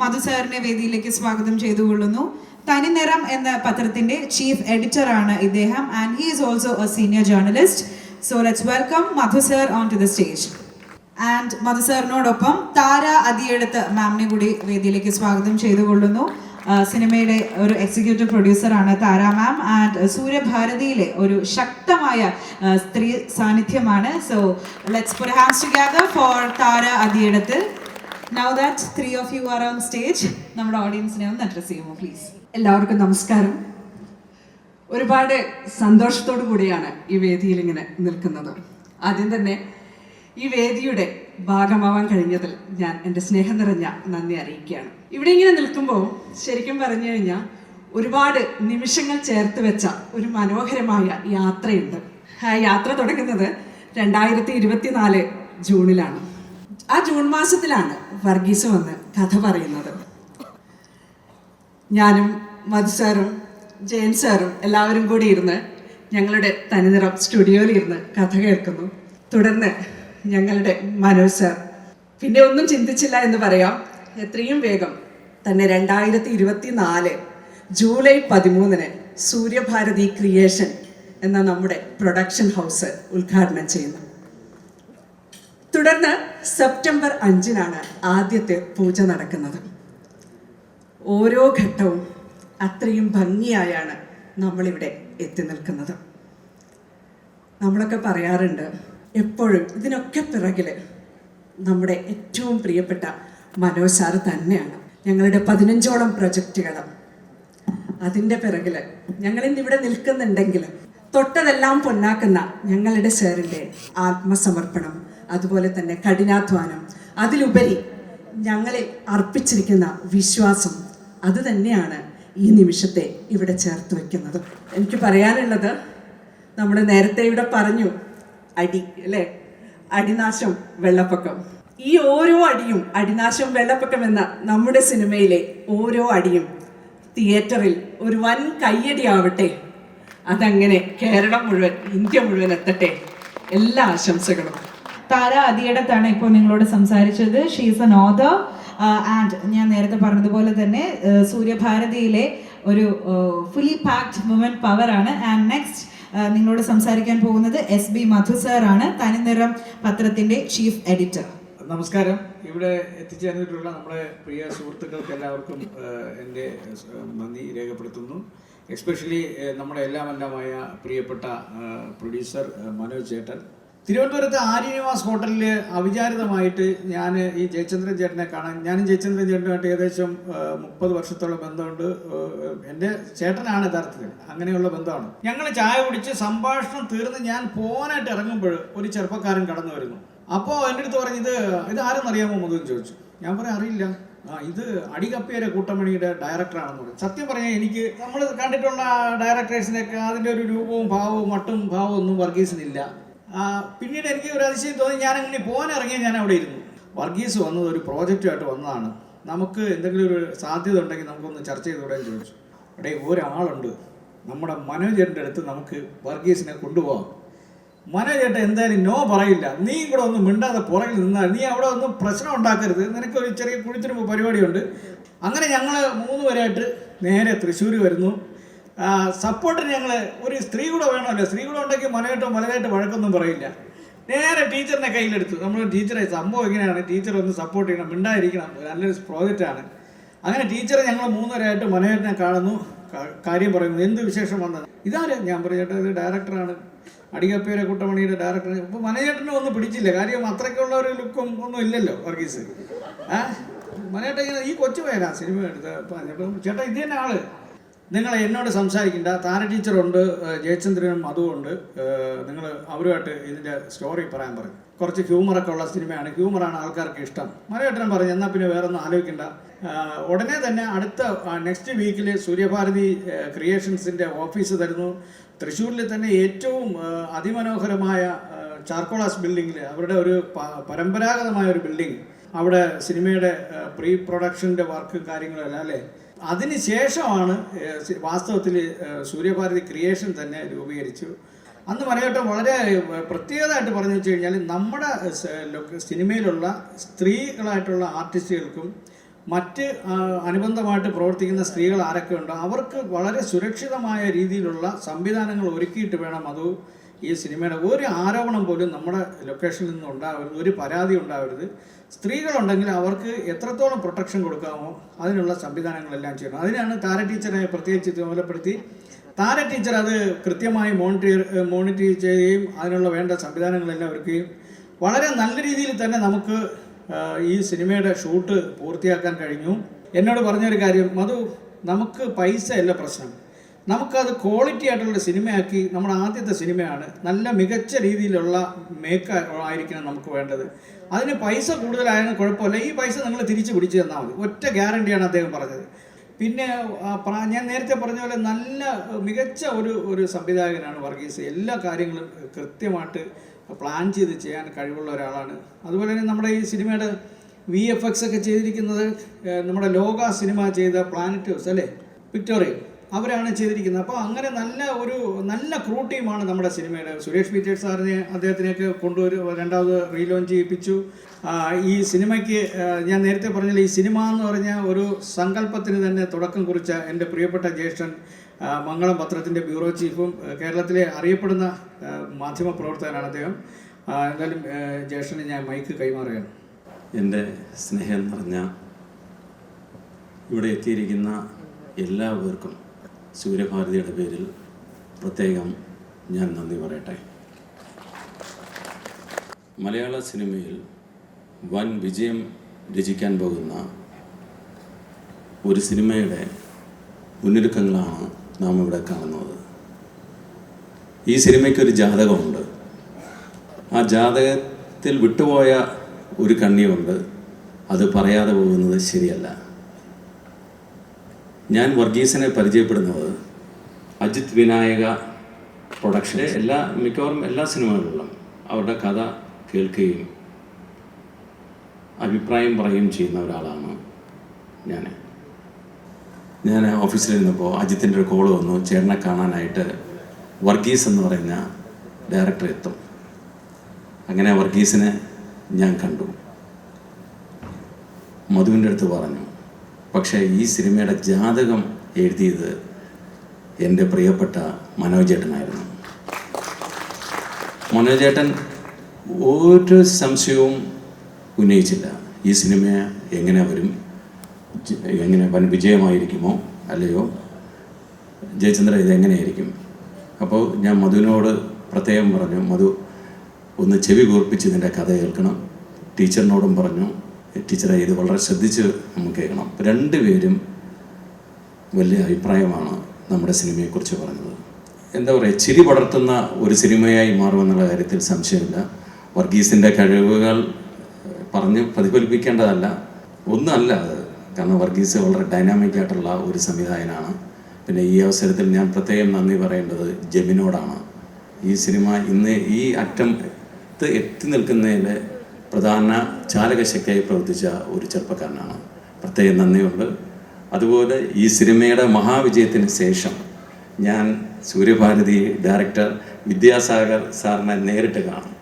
Madhu സാറിനെ വേദിയിലേക്ക് സ്വാഗതം ചെയ്തുകൊള്ളുന്നു. തനിനിറം എന്ന പത്രത്തിന്റെ ചീഫ് എഡിറ്റർ ആണ് ഇദ്ദേഹം and he is also a senior journalist. So let's welcome Madhu sir on to the stage. And Madhu സാറിനോടൊപ്പം താര അതിയെടുത്ത് മാമിനെ കൂടി വേദിയിലേക്ക് സ്വാഗതം ചെയ്തുകൊള്ളുന്നു. സിനിമയുടെ ഒരു എക്സിക്യൂട്ടീവ് പ്രൊഡ്യൂസറാണ് താര മാം ആൻഡ് സൂര്യഭാരതിയിലെ ഒരു ശക്തമായ സ്ത്രീ സാന്നിധ്യമാണ്. So let's put hands together for Thara Athiyedath. Now that 3 of you are on stage, നമ്മുടെ ഓഡിയൻസിനെ ഒന്ന് അഡ്രസ് ചെയ്യുമോ പ്ലീസ്? എല്ലാവർക്കും നമസ്കാരം. ഒരുപാട് സന്തോഷത്തോടു കൂടിയാണ് ഈ വേദിയിൽ ഇങ്ങനെ നിൽക്കുന്നത്. ആദ്യം തന്നെ ഈ വേദിയുടെ ഭാഗമാവാൻ കഴിഞ്ഞതിൽ ഞാൻ എൻ്റെ സ്നേഹം നിറഞ്ഞ നന്ദി അറിയിക്കുകയാണ്. ഇവിടെ ഇങ്ങനെ നിൽക്കുമ്പോൾ ശരിക്കും പറഞ്ഞു കഴിഞ്ഞാൽ ഒരുപാട് നിമിഷങ്ങൾ ചേർത്ത് വെച്ച ഒരു മനോഹരമായ യാത്രയുണ്ട്. ആ യാത്ര തുടങ്ങുന്നത് 2024 ജൂണിലാണ്. ആ ജൂൺ മാസത്തിലാണ് വർഗീസ് വന്ന് കഥ പറയുന്നത്. ഞാനും മധു സാറും ജയൻ സാറും എല്ലാവരും കൂടി ഇരുന്ന് ഞങ്ങളുടെ തനിനിറം സ്റ്റുഡിയോയിൽ ഇരുന്ന് കഥ കേൾക്കുന്നു. തുടർന്ന് ഞങ്ങളുടെ മനോജ് സാർ പിന്നെ ഒന്നും ചിന്തിച്ചില്ല എന്ന് പറയാം. എത്രയും വേഗം തന്നെ 2024 ജൂലൈ 13 സൂര്യഭാരതി ക്രിയേഷൻ എന്ന നമ്മുടെ പ്രൊഡക്ഷൻ ഹൗസ് ഉദ്ഘാടനം ചെയ്യുന്നു. തുടർന്ന് സെപ്റ്റംബർ 5 ആദ്യത്തെ പൂജ നടക്കുന്നത്. ഓരോ ഘട്ടവും അത്രയും ഭംഗിയായാണ് നമ്മളിവിടെ എത്തി നിൽക്കുന്നത്. നമ്മളൊക്കെ പറയാറുണ്ട്, എപ്പോഴും ഇതിനൊക്കെ പിറകിൽ നമ്മുടെ ഏറ്റവും പ്രിയപ്പെട്ട മനോജ് സാറ് തന്നെയാണ്. ഞങ്ങളുടെ 15ഓളം പ്രൊജക്റ്റുകൾ അതിൻ്റെ പിറകിൽ ഞങ്ങളിന്നിവിടെ നിൽക്കുന്നുണ്ടെങ്കിൽ തൊട്ടതെല്ലാം പൊന്നാക്കുന്ന ഞങ്ങളുടെ സാറിൻ്റെ ആത്മസമർപ്പണം, അതുപോലെ തന്നെ കഠിനാധ്വാനം, അതിലുപരി ഞങ്ങളിൽ അർപ്പിച്ചിരിക്കുന്ന വിശ്വാസം, അത് തന്നെയാണ് ഈ നിമിഷത്തെ ഇവിടെ ചേർത്ത് വയ്ക്കുന്നത്. എനിക്ക് പറയാനുള്ളത്, നമ്മൾ നേരത്തെ ഇവിടെ പറഞ്ഞു അടി അല്ലേ, അടിനാശം വെള്ളപ്പൊക്കം. ഈ ഓരോ അടിയും, അടിനാശം വെള്ളപ്പൊക്കം എന്ന നമ്മുടെ സിനിമയിലെ ഓരോ അടിയും തിയേറ്ററിൽ ഒരു വൻ കയ്യടി ആവട്ടെ. അതങ്ങനെ കേരളം മുഴുവൻ, ഇന്ത്യ മുഴുവൻ എത്തട്ടെ. എല്ലാ ആശംസകളും. താര അതിയടത്താണ് ഇപ്പോൾ നിങ്ങളോട് സംസാരിച്ചത്. ഷീസ് എൻ ഓഥർ ആൻഡ് ഞാൻ നേരത്തെ പറഞ്ഞതുപോലെ തന്നെ സൂര്യഭാരതിയിലെ ഒരു ഫുള്ളി പാക്ഡ് വുമൻ പവർ ആണ്. ആൻഡ് നെക്സ്റ്റ് നിങ്ങളോട് സംസാരിക്കാൻ പോകുന്നത് SB മധു സാർ ആണ്, തനിനിറം പത്രത്തിന്റെ ചീഫ് എഡിറ്റർ. നമസ്കാരം. ഇവിടെ എത്തിച്ചേർന്നിട്ടുള്ള നമ്മുടെ പ്രിയ സുഹൃത്തുക്കൾക്ക് എല്ലാവർക്കും എൻ്റെ നന്ദി രേഖപ്പെടുത്തുന്നു. എസ്പെഷ്യലി നമ്മുടെ എല്ലാമെല്ലാമായ പ്രിയപ്പെട്ട പ്രൊഡ്യൂസർ മനോജ് ചേട്ടൻ. തിരുവനന്തപുരത്ത് ആര്യനിവാസ് ഹോട്ടലിൽ അവിചാരിതമായിട്ട് ഞാൻ ഈ ജയചന്ദ്രൻ ചേട്ടനെ കാണാൻ, ഞാനും ജയചന്ദ്രൻ ചേട്ടനുമായിട്ട് ഏകദേശം 30 വർഷത്തോളം ബന്ധമുണ്ട്. എൻ്റെ ചേട്ടനാണ് യഥാർത്ഥത്തിൽ, അങ്ങനെയുള്ള ബന്ധമാണ്. ഞങ്ങൾ ചായ കുടിച്ച് സംഭാഷണം തീർന്ന് ഞാൻ പോകാനായിട്ട് ഇറങ്ങുമ്പോൾ ഒരു ചെറുപ്പക്കാരൻ കടന്നു വരുന്നു. അപ്പോൾ എൻ്റെ അടുത്ത് പറഞ്ഞ് ഇത് ആരെന്നറിയാമോ മധുവെന്ന് ചോദിച്ചു. ഞാൻ പറയാം അറിയില്ല. ഇത് അടികപ്പിയരെ കൂട്ടമണിയുടെ ഡയറക്ടറാണെന്ന് പറയും. സത്യം പറഞ്ഞാൽ എനിക്ക് നമ്മൾ കണ്ടിട്ടുള്ള ഡയറക്ടേഴ്സിനൊക്കെ അതിൻ്റെ ഒരു രൂപവും ഭാവവും മട്ടും ഭാവവും ഒന്നും വർഗീസിനില്ല. പിന്നീട് എനിക്ക് ഒരു അതിശയം തോന്നി. ഞാനങ്ങനെ പോകാൻ ഇറങ്ങിയാൽ ഞാൻ അവിടെ ഇരുന്നു. വർഗീസ് വന്നത് ഒരു പ്രോജക്റ്റുമായിട്ട് വന്നതാണ്. നമുക്ക് എന്തെങ്കിലും ഒരു സാധ്യത ഉണ്ടെങ്കിൽ നമുക്കൊന്ന് ചർച്ച ചെയ്തുകൂടെ എന്ന് ചോദിച്ചു. അവിടെ ഒരാളുണ്ട്, നമ്മുടെ മനോജേട്ടൻ്റെ അടുത്ത് നമുക്ക് വർഗീസിനെ കൊണ്ടുപോകാം. മനോജേട്ടൻ എന്തായാലും നോ പറയില്ല. നീ ഇവിടെ ഒന്നും മിണ്ടാതെ പുറകിൽ നിന്നാൽ, നീ അവിടെ ഒന്നും പ്രശ്നം ഉണ്ടാക്കരുത്, നിനക്കൊരു ചെറിയ കുഴിത്തിരിപ്പ് പരിപാടിയുണ്ട്. അങ്ങനെ ഞങ്ങൾ 3 പേരായിട്ട് നേരെ തൃശ്ശൂർ വരുന്നു. സപ്പോർട്ടിന് ഞങ്ങൾ ഒരു സ്ത്രീ കൂടെ വേണമല്ലോ. സ്ത്രീ കൂടെ ഉണ്ടെങ്കിൽ മനോജേട്ടൻ വലുതായിട്ട് വഴക്കൊന്നും പറയില്ല. നേരെ ടീച്ചറിനെ കയ്യിലെടുത്തു. നമ്മൾ ടീച്ചറെ സംഭവം എങ്ങനെയാണ്, ടീച്ചർ ഒന്ന് സപ്പോർട്ട് ചെയ്യണം, മിണ്ടായിരിക്കണം, നല്ലൊരു പ്രോജക്റ്റാണ്. അങ്ങനെ ടീച്ചറെ ഞങ്ങൾ 3 പേരായിട്ട് മനോജേട്ടനെ കാണുന്നു, കാര്യം പറയുന്നു. എന്ത് വിശേഷം വന്നത്? ഇതാര്? ഞാൻ പറഞ്ഞു ചേട്ടാ ഇത് ഡയറക്ടറാണ്, അടികപ്പേരെ കുട്ടമണിയുടെ ഡയറക്ടർ. ഇപ്പോൾ മനോജേട്ടനും ഒന്നും പിടിച്ചില്ല, കാര്യം അത്രയ്ക്കുള്ള ഒരു ലുക്കും ഒന്നും ഇല്ലല്ലോ വർഗീസ്. മനോജേട്ടൻ ഇങ്ങനെ ഈ കൊച്ചു പേരാ സിനിമ എടുത്ത്. ചേട്ടാ ഇത് തന്നെ ആള്, നിങ്ങൾ എന്നോട് സംസാരിക്കണ്ട, താര ടീച്ചറുണ്ട്, ജയചന്ദ്രനും അതുകൊണ്ട് നിങ്ങൾ അവരുമായിട്ട് ഇതിൻ്റെ സ്റ്റോറി പറയാൻ പറയും. കുറച്ച് ഹ്യൂമറൊക്കെ ഉള്ള സിനിമയാണ്, ഹ്യൂമറാണ് ആൾക്കാർക്ക് ഇഷ്ടം. മനോജേട്ടൻ പറഞ്ഞു എന്നാൽ പിന്നെ വേറെ ഒന്നും ആലോചിക്കണ്ട. ഉടനെ തന്നെ അടുത്ത നെക്സ്റ്റ് വീക്കിൽ സൂര്യഭാരതി ക്രിയേഷൻസിൻ്റെ ഓഫീസ് തരുന്നു. തൃശ്ശൂരിൽ തന്നെ ഏറ്റവും അതിമനോഹരമായ ചാർക്കോളാസ് ബിൽഡിങ്ങിൽ, അവരുടെ ഒരു പരമ്പരാഗതമായ ഒരു ബിൽഡിങ്, അവിടെ സിനിമയുടെ പ്രീ പ്രൊഡക്ഷൻ്റെ വർക്കും കാര്യങ്ങളും എല്ലാം അല്ലേ. അതിനുശേഷമാണ് വാസ്തവത്തിൽ സൂര്യഭാരതി ക്രിയേഷൻ തന്നെ രൂപീകരിച്ചു. അന്ന് മനോജേട്ടൻ വളരെ പ്രത്യേകമായിട്ട് പറഞ്ഞു വെച്ച് കഴിഞ്ഞാൽ നമ്മുടെ സിനിമയിലുള്ള സ്ത്രീകളായിട്ടുള്ള ആർട്ടിസ്റ്റുകൾക്കും മറ്റ് അനുബന്ധമായിട്ട് പ്രവർത്തിക്കുന്ന സ്ത്രീകൾ ആരൊക്കെ ഉണ്ടോ അവർക്ക് വളരെ സുരക്ഷിതമായ രീതിയിലുള്ള സംവിധാനങ്ങൾ ഒരുക്കിയിട്ട് വേണം അത് ഈ സിനിമയുടെ ഒരു ആരോപണം പോലും നമ്മുടെ ലൊക്കേഷനിൽ നിന്ന് ഉണ്ടാവരുത്, ഒരു പരാതി ഉണ്ടാവരുത്. സ്ത്രീകളുണ്ടെങ്കിൽ അവർക്ക് എത്രത്തോളം പ്രൊട്ടക്ഷൻ കൊടുക്കാമോ അതിനുള്ള സംവിധാനങ്ങളെല്ലാം ചെയ്യണം. അതിനാണ് താര ടീച്ചറെ പ്രത്യേകിച്ച് ചുമതലപ്പെടുത്തി താര ടീച്ചർ അത് കൃത്യമായി മോണിറ്റർ ചെയ്യുകയും അതിനുള്ള വേണ്ട സംവിധാനങ്ങളെല്ലാം ഒരുക്കുകയും വളരെ നല്ല രീതിയിൽ തന്നെ നമുക്ക് ഈ സിനിമയുടെ ഷൂട്ട് പൂർത്തിയാക്കാൻ കഴിഞ്ഞു. എന്നോട് പറഞ്ഞൊരു കാര്യം, മധു നമുക്ക് പൈസ അല്ല പ്രശ്നം, നമുക്കത് ക്വാളിറ്റി ആയിട്ടുള്ള സിനിമയാക്കി, നമ്മുടെ ആദ്യത്തെ സിനിമയാണ്, നല്ല മികച്ച രീതിയിലുള്ള മേക്ക് ആയിരിക്കണം നമുക്ക് വേണ്ടത്. അതിന് പൈസ കൂടുതലായാലും കുഴപ്പമില്ല, ഈ പൈസ നിങ്ങൾ തിരിച്ച് പിടിച്ചു തന്നാൽ മതി, ഒറ്റ ഗ്യാരണ്ടിയാണ് അദ്ദേഹം പറഞ്ഞത്. പിന്നെ ഞാൻ നേരത്തെ പറഞ്ഞ പോലെ നല്ല മികച്ച ഒരു സംവിധായകനാണ് വർഗീസ്. എല്ലാ കാര്യങ്ങളും കൃത്യമായിട്ട് പ്ലാൻ ചെയ്ത് ചെയ്യാൻ കഴിവുള്ള ഒരാളാണ്. അതുപോലെ തന്നെ നമ്മുടെ ഈ സിനിമയുടെ VFX ഒക്കെ ചെയ്തിരിക്കുന്നത് നമ്മുടെ ലോക സിനിമ ചെയ്ത പ്ലാനറ്റ് ഹൗസ് അല്ലേ, വിക്ടോറിയ, അവരാണ് ചെയ്തിരിക്കുന്നത്. അപ്പോൾ അങ്ങനെ നല്ല ക്രൂ ടീമാണ് നമ്മുടെ സിനിമയുടെ. സുരേഷ് പീറ്റേഴ്സ് സാറിനെ അദ്ദേഹത്തിനെയൊക്കെ രണ്ടാമത് റീലോഞ്ച് ചെയ്യിപ്പിച്ചു. ഈ സിനിമയ്ക്ക് ഞാൻ നേരത്തെ പറഞ്ഞില്ല, ഈ സിനിമ എന്ന് പറഞ്ഞ ഒരു സങ്കല്പത്തിന് തന്നെ തുടക്കം കുറിച്ച എൻ്റെ പ്രിയപ്പെട്ട ജ്യേഷ്ഠൻ, മംഗളം പത്രത്തിൻ്റെ ബ്യൂറോ ചീഫും കേരളത്തിലെ അറിയപ്പെടുന്ന മാധ്യമപ്രവർത്തകനാണ് അദ്ദേഹം. എന്തായാലും ജ്യേഷ്ഠന് ഞാൻ മൈക്ക് കൈമാറുകയാണ്. എൻ്റെ സ്നേഹം നിറഞ്ഞ ഇവിടെ എത്തിയിരിക്കുന്ന എല്ലാവർക്കും സൂര്യഭാരതിയുടെ പേരിൽ പ്രത്യേകം ഞാൻ നന്ദി പറയട്ടെ. മലയാള സിനിമയിൽ വൻ വിജയം രചിക്കാൻ പോകുന്ന ഒരു സിനിമയുടെ മുന്നൊരുക്കങ്ങളാണ് നാം ഇവിടെ കാണുന്നത്. ഈ സിനിമയ്ക്കൊരു ജാതകമുണ്ട്. ആ ജാതകത്തിൽ വിട്ടുപോയ ഒരു കണ്ണിയുണ്ട്. അത് പറയാതെ പോകുന്നത് ശരിയല്ല. ഞാൻ വർഗീസിനെ പരിചയപ്പെടുന്നത് അജിത് വിനായക പ്രൊഡക്ഷൻ്റെ മിക്കവാറും എല്ലാ സിനിമകളിലും അവരുടെ കഥ കേൾക്കുകയും അഭിപ്രായം പറയുകയും ചെയ്യുന്ന ഒരാളാണ് ഞാൻ ഓഫീസിലിരുന്നപ്പോൾ അജിത്തിൻ്റെ ഒരു കോള് വന്നു, ചേട്ടനെ കാണാനായിട്ട് വർഗീസ് എന്ന് പറയുന്ന ഡയറക്ടർ എത്തും. അങ്ങനെ വർഗീസിനെ ഞാൻ കണ്ടു. മധുവിൻ്റെ അടുത്ത് പറഞ്ഞു, പക്ഷേ ഈ സിനിമയുടെ ജാതകം എഴുതിയത് എൻ്റെ പ്രിയപ്പെട്ട മനോജ് ചേട്ടനായിരുന്നു. മനോജ് ചേട്ടൻ ഒരു സംശയവും ഉന്നയിച്ചില്ല. ഈ സിനിമ എങ്ങനെ വരും, എങ്ങനെ വൻ വിജയമായിരിക്കുമോ അല്ലയോ, ജയചന്ദ്ര ഇതെങ്ങനെയായിരിക്കും. അപ്പോൾ ഞാൻ മധുവിനോട് പ്രത്യേകം പറഞ്ഞു, മധു ഒന്ന് ചെവി കൂർപ്പിച്ച് ഇതിൻ്റെ കഥ കേൾക്കണം. ടീച്ചറിനോടും പറഞ്ഞു, ടീച്ചറെ ഇത് വളരെ ശ്രദ്ധിച്ച് നമുക്ക് കേൾക്കണം. രണ്ടുപേരും വലിയ അഭിപ്രായമാണ് നമ്മുടെ സിനിമയെക്കുറിച്ച് പറഞ്ഞത്. എന്താ പറയുക, ചിരി പടർത്തുന്ന ഒരു സിനിമയായി മാറുമെന്നുള്ള കാര്യത്തിൽ സംശയമില്ല. വർഗീസിൻ്റെ കഴിവുകൾ പറഞ്ഞ് പ്രതിഫലിപ്പിക്കേണ്ടതല്ല, ഒന്നുമല്ല അത്. കാരണം വർഗീസ് വളരെ ഡൈനാമിക് ആയിട്ടുള്ള ഒരു സംവിധായകനാണ്. പിന്നെ ഈ അവസരത്തിൽ ഞാൻ പ്രത്യേകം നന്ദി പറയേണ്ടത് ജെമിനോടാണ്. ഈ സിനിമ ഇന്ന് ഈ അറ്റത്ത് എത്തി നിൽക്കുന്നതിൽ പ്രധാന ചാലകശക്തിയായി പ്രവർത്തിച്ച ഒരു ചെറുപ്പക്കാരനാണ്. പ്രത്യേകം നന്ദിയുണ്ട്. അതുപോലെ ഈ സിനിമയുടെ മഹാവിജയത്തിന് ശേഷം ഞാൻ സൂര്യഭാരതി ഡയറക്ടർ വിദ്യാസാഗർ സാറിനെ നേരിട്ട് കാണും.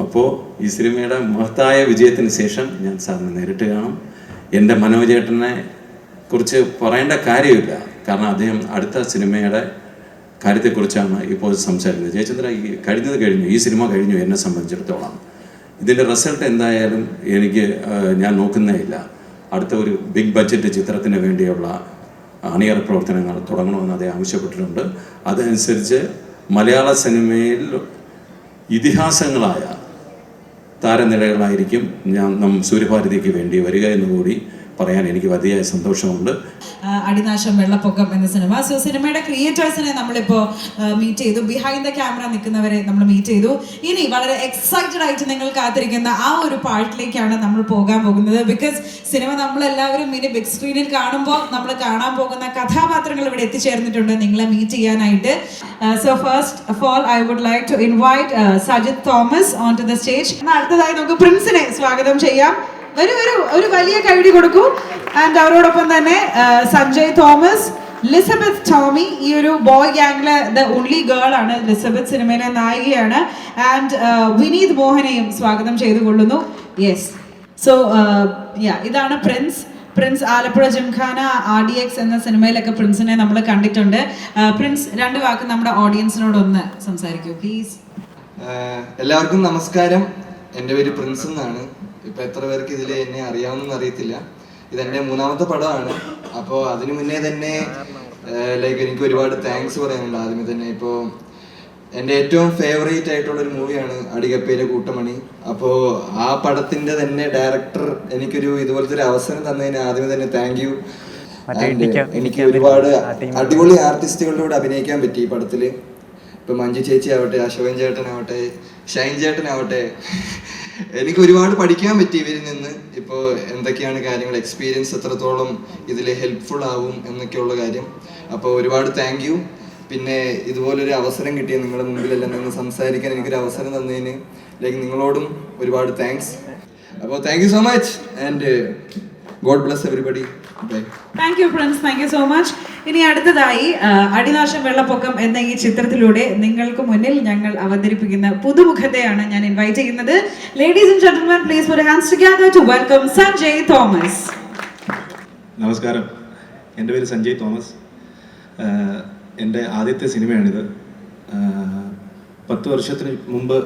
അപ്പോൾ ഈ സിനിമയുടെ മഹത്തായ വിജയത്തിന് ശേഷം ഞാൻ സാറിനെ നേരിട്ട് കാണും. എൻ്റെ മനോജേട്ടനെ കുറിച്ച് പറയേണ്ട കാര്യമില്ല, കാരണം അദ്ദേഹം അടുത്ത സിനിമയുടെ കാര്യത്തെക്കുറിച്ചാണ് ഇപ്പോൾ സംസാരിക്കുന്നത്. ജയചന്ദ്ര കഴിഞ്ഞു, ഈ സിനിമ കഴിഞ്ഞു. എന്നെ സംബന്ധിച്ചിടത്തോളം ഇതിൻ്റെ റിസൾട്ട് എന്തായാലും ഞാൻ നോക്കുന്നേ ഇല്ല. അടുത്ത ഒരു ബിഗ് ബഡ്ജറ്റ് ചിത്രത്തിന് വേണ്ടിയുള്ള അണിയറ പ്രവർത്തനങ്ങൾ തുടങ്ങണമെന്ന് അദ്ദേഹം ആവശ്യപ്പെട്ടിട്ടുണ്ട്. അതനുസരിച്ച് മലയാള സിനിമയിൽ ഇതിഹാസങ്ങളായ താരനിരകളായിരിക്കും സൂര്യഭാരതിക്ക് വേണ്ടി വരിക എന്നുകൂടി പറയാൻ എനിക്ക് വലിയ സന്തോഷമുണ്ട്. അടിനാശം വെള്ളപ്പൊക്കം എന്ന സിനിമ. സോ സിനിമയുടെ ക്രിയേറ്റേഴ്സിനെ നമ്മളിപ്പോൾ മീറ്റ് ചെയ്തു, ബിഹൈൻഡ് ദ ക്യാമറ നിൽക്കുന്നവരെ നമ്മൾ മീറ്റ് ചെയ്തു. ഇനി വളരെ എക്സൈറ്റഡ് ആയിട്ട് നിങ്ങൾ കാത്തിരിക്കുന്ന ആ ഒരു പാർട്ടിലേക്കാണ് നമ്മൾ പോകാൻ പോകുന്നത്. ബിക്കോസ് സിനിമ നമ്മളെല്ലാവരും ഇനി ബിഗ് സ്ക്രീനിൽ കാണുമ്പോൾ നമ്മൾ കാണാൻ പോകുന്ന കഥാപാത്രങ്ങൾ ഇവിടെ എത്തിച്ചേർന്നിട്ടുണ്ട് നിങ്ങളെ മീറ്റ് ചെയ്യാനായിട്ട്. So first of all I would like to invite Sajith Thomas on to the stage. അടുത്തതായി നമുക്ക് പ്രിൻസിനെ സ്വാഗതം ചെയ്യാം. ഒരു വലിയ കൈഡി കൊടുക്കൂ. ആൻഡ് അവരോടൊപ്പം തന്നെ സഞ്ജയ് തോമസ്, ലിസബത്ത് ടോമി, ഈ ഒരു ബോയ് ഗ്യാങ്ങിലെ ദ ഓൺലി ഗേൾ ആണ്, ലിസബത്ത് സിനിമയിലെ നായികയാണ്. ആൻഡ് വിനീത് മോഹനെയും സ്വാഗതം ചെയ്തുകൊള്ളുന്നു. യെസ്, സോ ഇതാണ് പ്രിൻസ് ആലപ്പുഴ ജിംഖാന RDX എന്ന സിനിമയിലൊക്കെ പ്രിൻസിനെ നമ്മൾ കണ്ടിട്ടുണ്ട്. പ്രിൻസ് രണ്ട് വാക്ക് നമ്മുടെ ഓഡിയൻസിനോടൊന്ന് സംസാരിക്കൂ പ്ലീസ്. എല്ലാവർക്കും നമസ്കാരം. എൻ്റെ പേര് പ്രിൻസ് എന്നാണ്. ഇപ്പം എത്ര പേർക്ക് ഇതിൽ എന്നെ അറിയാമെന്നൊന്നും അറിയത്തില്ല. ഇതെൻ്റെ മൂന്നാമത്തെ പടമാണ്. അപ്പോൾ അതിനു മുന്നേ തന്നെ എനിക്ക് ഒരുപാട് താങ്ക്സ് പറയാനുണ്ട്. ആദ്യമേ തന്നെ ഇപ്പോൾ എൻ്റെ ഏറ്റവും ഫേവറേറ്റ് ആയിട്ടുള്ളൊരു മൂവിയാണ് അടികപ്പയിലെ കൂട്ടമണി. അപ്പോൾ ആ പടത്തിൻ്റെ തന്നെ ഡയറക്ടർ എനിക്കൊരു ഇതുപോലത്തെ ഒരു അവസരം തന്നതിന് ആദ്യമേ തന്നെ താങ്ക് യു. എനിക്ക് ഒരുപാട് അടിപൊളി ആർട്ടിസ്റ്റുകളുടെ കൂടെ അഭിനയിക്കാൻ പറ്റി ഈ പടത്തിൽ. ഇപ്പം മഞ്ജു ചേച്ചി ആവട്ടെ, അശോകൻ ചേട്ടനാവട്ടെ, ഷൈൻ ചേട്ടനാവട്ടെ, എനിക്ക് ഒരുപാട് പഠിക്കാൻ പറ്റി ഇവരിൽ നിന്ന്. ഇപ്പോൾ എന്തൊക്കെയാണ് കാര്യങ്ങൾ, എക്സ്പീരിയൻസ് എത്രത്തോളം ഇതിൽ ഹെൽപ്ഫുൾ ആവും എന്നൊക്കെയുള്ള കാര്യം. അപ്പോൾ ഒരുപാട് താങ്ക് യു. പിന്നെ ഇതുപോലൊരു അവസരം കിട്ടിയ നിങ്ങളുടെ മുമ്പിലെല്ലാം നിന്ന് സംസാരിക്കാൻ എനിക്കൊരു അവസരം തന്നതിന് നിങ്ങളോടും ഒരുപാട് താങ്ക്സ്. അപ്പോൾ thank you so much and God bless everybody. Thank you Prince, thank you so much. ഇനി അടുത്തതായി അടിനാശം വെള്ളപ്പൊക്കം എന്ന ഈ ചിത്രത്തിലൂടെ നിങ്ങൾക്ക് മുന്നിൽ ഞങ്ങൾ അവതരിപ്പിക്കുന്ന പുതുമുഖത്തെയാണ് ഞാൻ ഇൻവൈറ്റ് ചെയ്യുന്നത്. Ladies and gentlemen, please put hands together to welcome Sanjay Thomas. നമസ്കാരം, എൻ്റെ പേര് സഞ്ജയ് തോമസ്. എൻ്റെ ആദ്യത്തെ സിനിമയാണിത്. 10 വർഷത്തിന് മുമ്പ്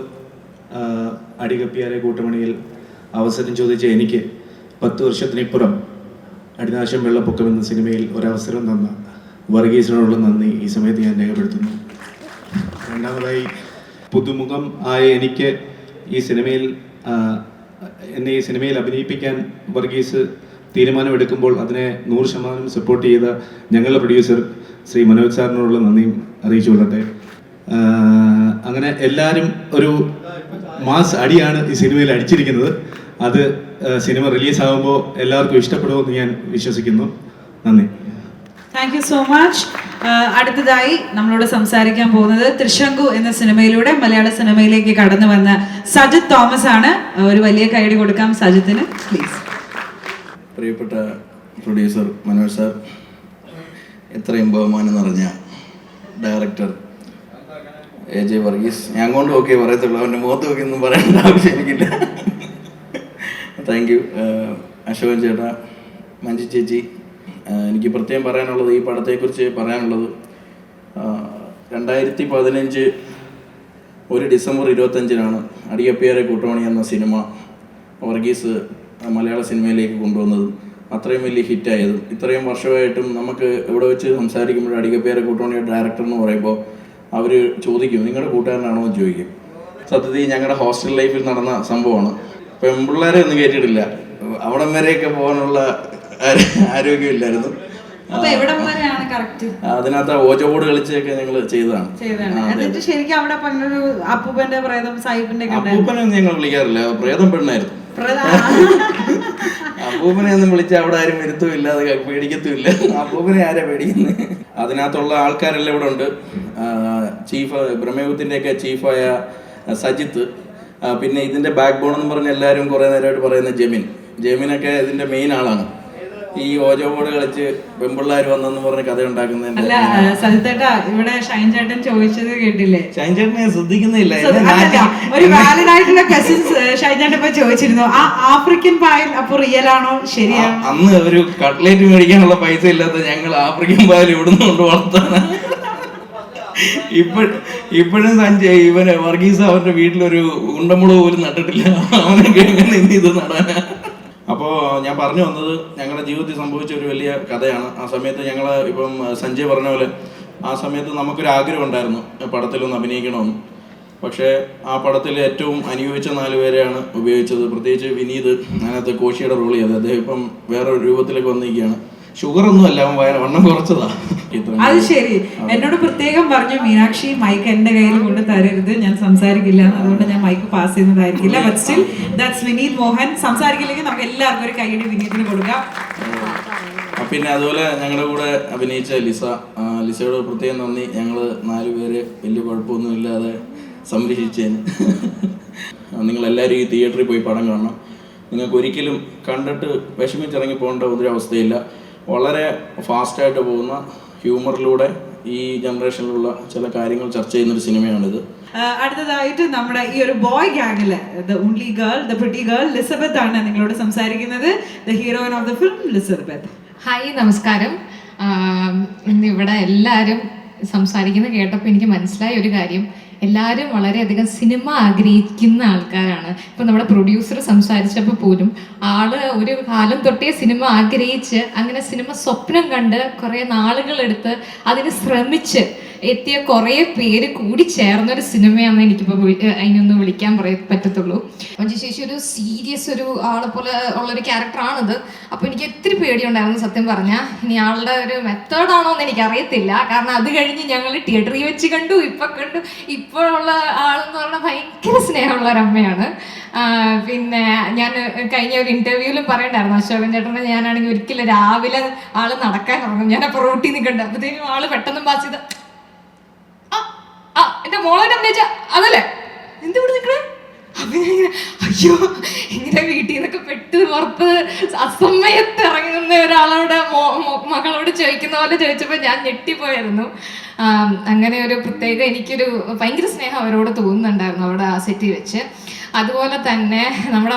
അടികപ്പിയാലെ കൂട്ടമണിയിൽ അവസരം ചോദിച്ച എനിക്ക് 10 വർഷത്തിനിപ്പുറം അടിനാശം വെള്ളപ്പൊക്കം എന്ന സിനിമയിൽ ഒരവസരം തന്ന വർഗീസിനോടുള്ള നന്ദി ഈ സമയത്ത് ഞാൻ രേഖപ്പെടുത്തുന്നു. രണ്ടാമതായി, പുതുമുഖം ആയ എനിക്ക് എന്നെ ഈ സിനിമയിൽ അഭിനയിപ്പിക്കാൻ വർഗീസ് തീരുമാനമെടുക്കുമ്പോൾ അതിനെ 100% സപ്പോർട്ട് ചെയ്ത ഞങ്ങളുടെ പ്രൊഡ്യൂസർ ശ്രീ മനോജ് സാറിനോടുള്ള നന്ദിയും അറിയിച്ചു കൊള്ളട്ടെ. അങ്ങനെ എല്ലാവരും ഒരു മാസ് അടിയാണ് ഈ സിനിമയിൽ അടിച്ചിരിക്കുന്നത്. അത് സിനിമ റിലീസാകുമ്പോൾ എല്ലാവർക്കും ഇഷ്ടപ്പെടുമെന്ന് ഞാൻ വിശ്വസിക്കുന്നു. നന്ദി. Thank you so much. അടുത്തതായി നമ്മളോട് സംസാരിക്കാൻ പോകുന്നത് തൃശങ്കു എന്ന സിനിമയിലൂടെ മലയാള സിനിമയിലേക്ക് കടന്നു വന്ന സജിത് തോമസ് ആണ്. ഒരു വലിയ കൈയടി കൊടുക്കാം സജിത്തിന്, പ്ലീസ്. പ്രിയപ്പെട്ട പ്രൊഡ്യൂസർ മനോജ് സാർ, എത്രയും ബഹുമാനം നിറഞ്ഞ ഡയറക്ടർ AJ വർഗീസ്, ഞാൻ കൊണ്ട് ഓക്കെ പറയത്തുള്ളൂ, അവൻ്റെ മുഖത്ത് നോക്കി ഒന്നും പറയേണ്ട ആവശ്യം എനിക്കില്ല. താങ്ക് യു അശോകൻ ചേട്ടാ, മഞ്ജു ചേച്ചി. എനിക്ക് പ്രത്യേകം പറയാനുള്ളത്, ഈ പടത്തെക്കുറിച്ച് പറയാനുള്ളത്, 2015 ഡിസംബർ 25 അടികപ്പിയാരെ കൂട്ടമണി എന്ന സിനിമ വർഗീസ് മലയാള സിനിമയിലേക്ക് കൊണ്ടുവന്നതും അത്രയും വലിയ ഹിറ്റായതും ഇത്രയും വർഷമായിട്ടും നമുക്ക് ഇവിടെ വെച്ച് സംസാരിക്കുമ്പോൾ അടികപ്പിയാരെ കൂട്ടമണിയുടെ ഡയറക്ടർ എന്ന് പറയുമ്പോൾ അവർ ചോദിക്കും നിങ്ങളുടെ കൂട്ടുകാരനാണോ എന്ന് ചോദിക്കും. സത്യത്തിൽ ഞങ്ങളുടെ ഹോസ്റ്റൽ ലൈഫിൽ നടന്ന സംഭവമാണ്. പെൺപിള്ളേരെ ഒന്നും കേട്ടിട്ടില്ല, അവിടം വരെയൊക്കെ പോകാനുള്ള ആരോഗ്യമില്ലായിരുന്നു. അതിനകത്ത് ഓജോ ബോർഡ് കളിച്ചൊക്കെ ഞങ്ങൾ ചെയ്തതാണ്. അപ്പൂപ്പനൊന്നും ഞങ്ങൾ വിളിക്കാറില്ല, പ്രേതം പെണ്ണായിരുന്നു. അപ്പൂപ്പനെ ഒന്നും വിളിച്ചാൽ അവിടെ ആരും വരുത്തുമില്ല, അത് പേടിക്കത്തുമില്ല. അപ്പൂപ്പനെ ആരാ പേടിക്കുന്നത്? അതിനകത്തുള്ള ആൾക്കാരെല്ലാം ഇവിടെ ഉണ്ട്. ചീഫ് ബ്രഹ്മയുഗത്തിൻ്റെയൊക്കെ ചീഫായ സജിത്ത്, പിന്നെ ഇതിൻ്റെ ബാക്ക് ബോൺ എന്ന് പറഞ്ഞ എല്ലാവരും കുറേ നേരമായിട്ട് പറയുന്ന ജെമിനൊക്കെ ഇതിൻ്റെ മെയിൻ ആളാണ്. ഈ ഓജോ ബോർഡ് കളിച്ച് പെമ്പിള്ളാർ വന്നെന്ന് പറഞ്ഞ കഥ ഉണ്ടാക്കുന്നതിന്റെ. ഇവിടെ ഷൈൻ ചേട്ടൻ ചോദിച്ചത് കേട്ടില്ലേ? ഷൈൻ ചേട്ടനെ ശ്രദ്ധിക്കുന്നില്ല. ഒരു വാലിഡ് ആയിട്ടുള്ള കസിൻസ് ഷൈൻ ചേട്ടൻ ഇപ്പൊ ചോദിച്ചിരുന്നു, ആ ആഫ്രിക്കൻ പായൽ അപ്പൊ റിയൽ ആണോ ശരിയാണോ? അന്ന് ഒരു കട്ട്ലേറ്റ് മേടിക്കാനുള്ള പൈസ ഇല്ലാത്ത ഞങ്ങൾ ആഫ്രിക്കൻ പായൽ ഇവിടുന്ന് കൊണ്ട് വളർത്താനാ. ഇപ്പോഴും സഞ്ജയ് ഇവന് വർഗീസ് അവന്റെ വീട്ടിലൊരു ഉണ്ടമുളക് പോലും നട്ടിട്ടില്ല. അവനൊക്കെ എങ്ങനെ ഇത് നടാനാ? അപ്പോൾ ഞാൻ പറഞ്ഞു വന്നത്, ഞങ്ങളുടെ ജീവിതത്തിൽ സംഭവിച്ച ഒരു വലിയ കഥയാണ്. ആ സമയത്ത് ഞങ്ങൾ ഇപ്പം സഞ്ജയ് പറഞ്ഞ പോലെ ആ സമയത്ത് നമുക്കൊരു ആഗ്രഹം ഉണ്ടായിരുന്നു പടത്തിലൊന്ന് അഭിനയിക്കണമെന്ന്. പക്ഷേ ആ പടത്തിൽ ഏറ്റവും അനുഭവിച്ച 4 പേരെയാണ് ഉപയോഗിച്ചത്. പ്രത്യേകിച്ച് വിനീത് അതിനകത്ത് കോശിയുടെ റോൾ ചെയ്തത്. അദ്ദേഹം ഇപ്പം വേറൊരു രൂപത്തിലേക്ക് വന്നിരിക്കുകയാണ്. ഷുഗർ ഒന്നും അല്ല, വണ്ണം കുറച്ചതാ. അത് ശരി. എന്നോട് പ്രത്യേകം പറഞ്ഞു, മീനാക്ഷി മൈക്ക് എന്റെ കയ്യിൽ കൊണ്ട് തരരുത്, ഞാൻ സംസാരിക്കില്ല, അതുകൊണ്ട് ഞാൻ മൈക്ക് പാസ് ചെയ്യുന്നതായിരിക്കില്ല. But still that's Vineeth Mohan. സംസാരിക്കില്ലെങ്കിൽ നമുക്ക് എല്ലാവർക്കും ഒരു കൈയ്യടി വിനീതിന് കൊടുക്കാം. പിന്നെ അതുപോലെ ഞങ്ങളുടെ കൂടെ അഭിനയിച്ച ലിസയോട് പ്രത്യേകം നന്ദി. ഞങ്ങൾ 4 പേര് വലിയ കുഴപ്പമൊന്നുമില്ലാതെ സംരക്ഷിച്ചതിന്. നിങ്ങളെല്ലാവരും ഈ തിയേറ്ററിൽ പോയി പടം കാണണം. നിങ്ങൾക്ക് ഒരിക്കലും കണ്ടിട്ട് വിഷമിച്ചിറങ്ങി പോകേണ്ട ഒരു അവസ്ഥയില്ല. വളരെ ഫാസ്റ്റായിട്ട് പോകുന്ന ഹ്യൂമറിലൂടെ ഈ ജനറേഷനിലുള്ള ചില കാര്യങ്ങൾ ചർച്ച ചെയ്യുന്നൊരു സിനിമയാണിത്. അടുത്തതായിട്ട് നമ്മുടെ ഈ ഒരു ബോയ് ഗാങ്ങില് the only girl, the pretty girl Lizabeth ആണ് നിങ്ങളോട് സംസാരിക്കുന്നത്. The heroine of the film Lizabeth. Hi, നമസ്കാരം. ഇന്നിവിടെ എല്ലാവരും സംസാരിക്കുന്നത് കേട്ടപ്പോൾ എനിക്ക് മനസ്സിലായ ഒരു കാര്യം, എല്ലാവരും വളരെയധികം സിനിമ ആഗ്രഹിക്കുന്ന ആൾക്കാരാണ്. ഇപ്പം നമ്മുടെ പ്രൊഡ്യൂസർ സംസാരിച്ചപ്പോൾ പോലും ആള് ഒരു കാലം തൊട്ടേ സിനിമ ആഗ്രഹിച്ച് അങ്ങനെ സിനിമ സ്വപ്നം കണ്ട് കുറേ നാളുകളെടുത്ത് അതിന് ശ്രമിച്ച് എത്തിയ കുറേ പേര് കൂടി ചേർന്നൊരു സിനിമയാണെന്ന് എനിക്കിപ്പോൾ അതിനൊന്ന് വിളിക്കാൻ പറ്റത്തുള്ളൂ. മഞ്ജു ചേച്ചി ഒരു സീരിയസ് ഒരു ആളെ പോലെ ഉള്ളൊരു ക്യാരക്ടറാണിത്. അപ്പോൾ എനിക്ക് ഒത്തിരി പേടിയുണ്ടായിരുന്നു സത്യം പറഞ്ഞാൽ. ഇനി ആളുടെ ഒരു മെത്തേഡാണോ എന്ന് എനിക്കറിയത്തില്ല. കാരണം അത് കഴിഞ്ഞ് ഞങ്ങൾ തിയേറ്ററിൽ വെച്ച് കണ്ടു, ഇപ്പോഴുള്ള ആളെന്ന് പറഞ്ഞാൽ ഭയങ്കര സ്നേഹമുള്ള ഒരമ്മയാണ്. പിന്നെ ഞാൻ കഴിഞ്ഞ ഒരു ഇന്റർവ്യൂവിലും പറയണ്ടായിരുന്നു അശോകൻ ചേട്ടനെ, ഞാനാണെങ്കിൽ ഒരിക്കലും രാവിലെ ആള് നടക്കാൻ ഇറങ്ങും, ഞാനപ്പോൾ റോട്ടിൽ നിൽക്കണ്ട, അപ്പോഴത്തേക്കും ആള് പെട്ടെന്ന് പാസ് ചെയ്ത് എന്റെ മോളെ അഭിനയിച്ച അതല്ലേ എന്ത് ഇവിടെ നിൽക്കണേ അപ്പൊ അയ്യോ ഇങ്ങനെ വീട്ടിൽ നിന്നൊക്കെ പെട്ട് പുറത്ത് അസമയത്ത് ഇറങ്ങുന്ന ഒരാളോട് മകളോട് ചോദിക്കുന്ന പോലെ ചോദിച്ചപ്പോൾ ഞാൻ ഞെട്ടിപ്പോയായിരുന്നു. അങ്ങനെ ഒരു പ്രത്യേക എനിക്കൊരു ഭയങ്കര സ്നേഹം അവരോട് തോന്നുന്നുണ്ടായിരുന്നു അവിടെ ആ സെറ്റിൽ വെച്ച്. അതുപോലെ തന്നെ നമ്മുടെ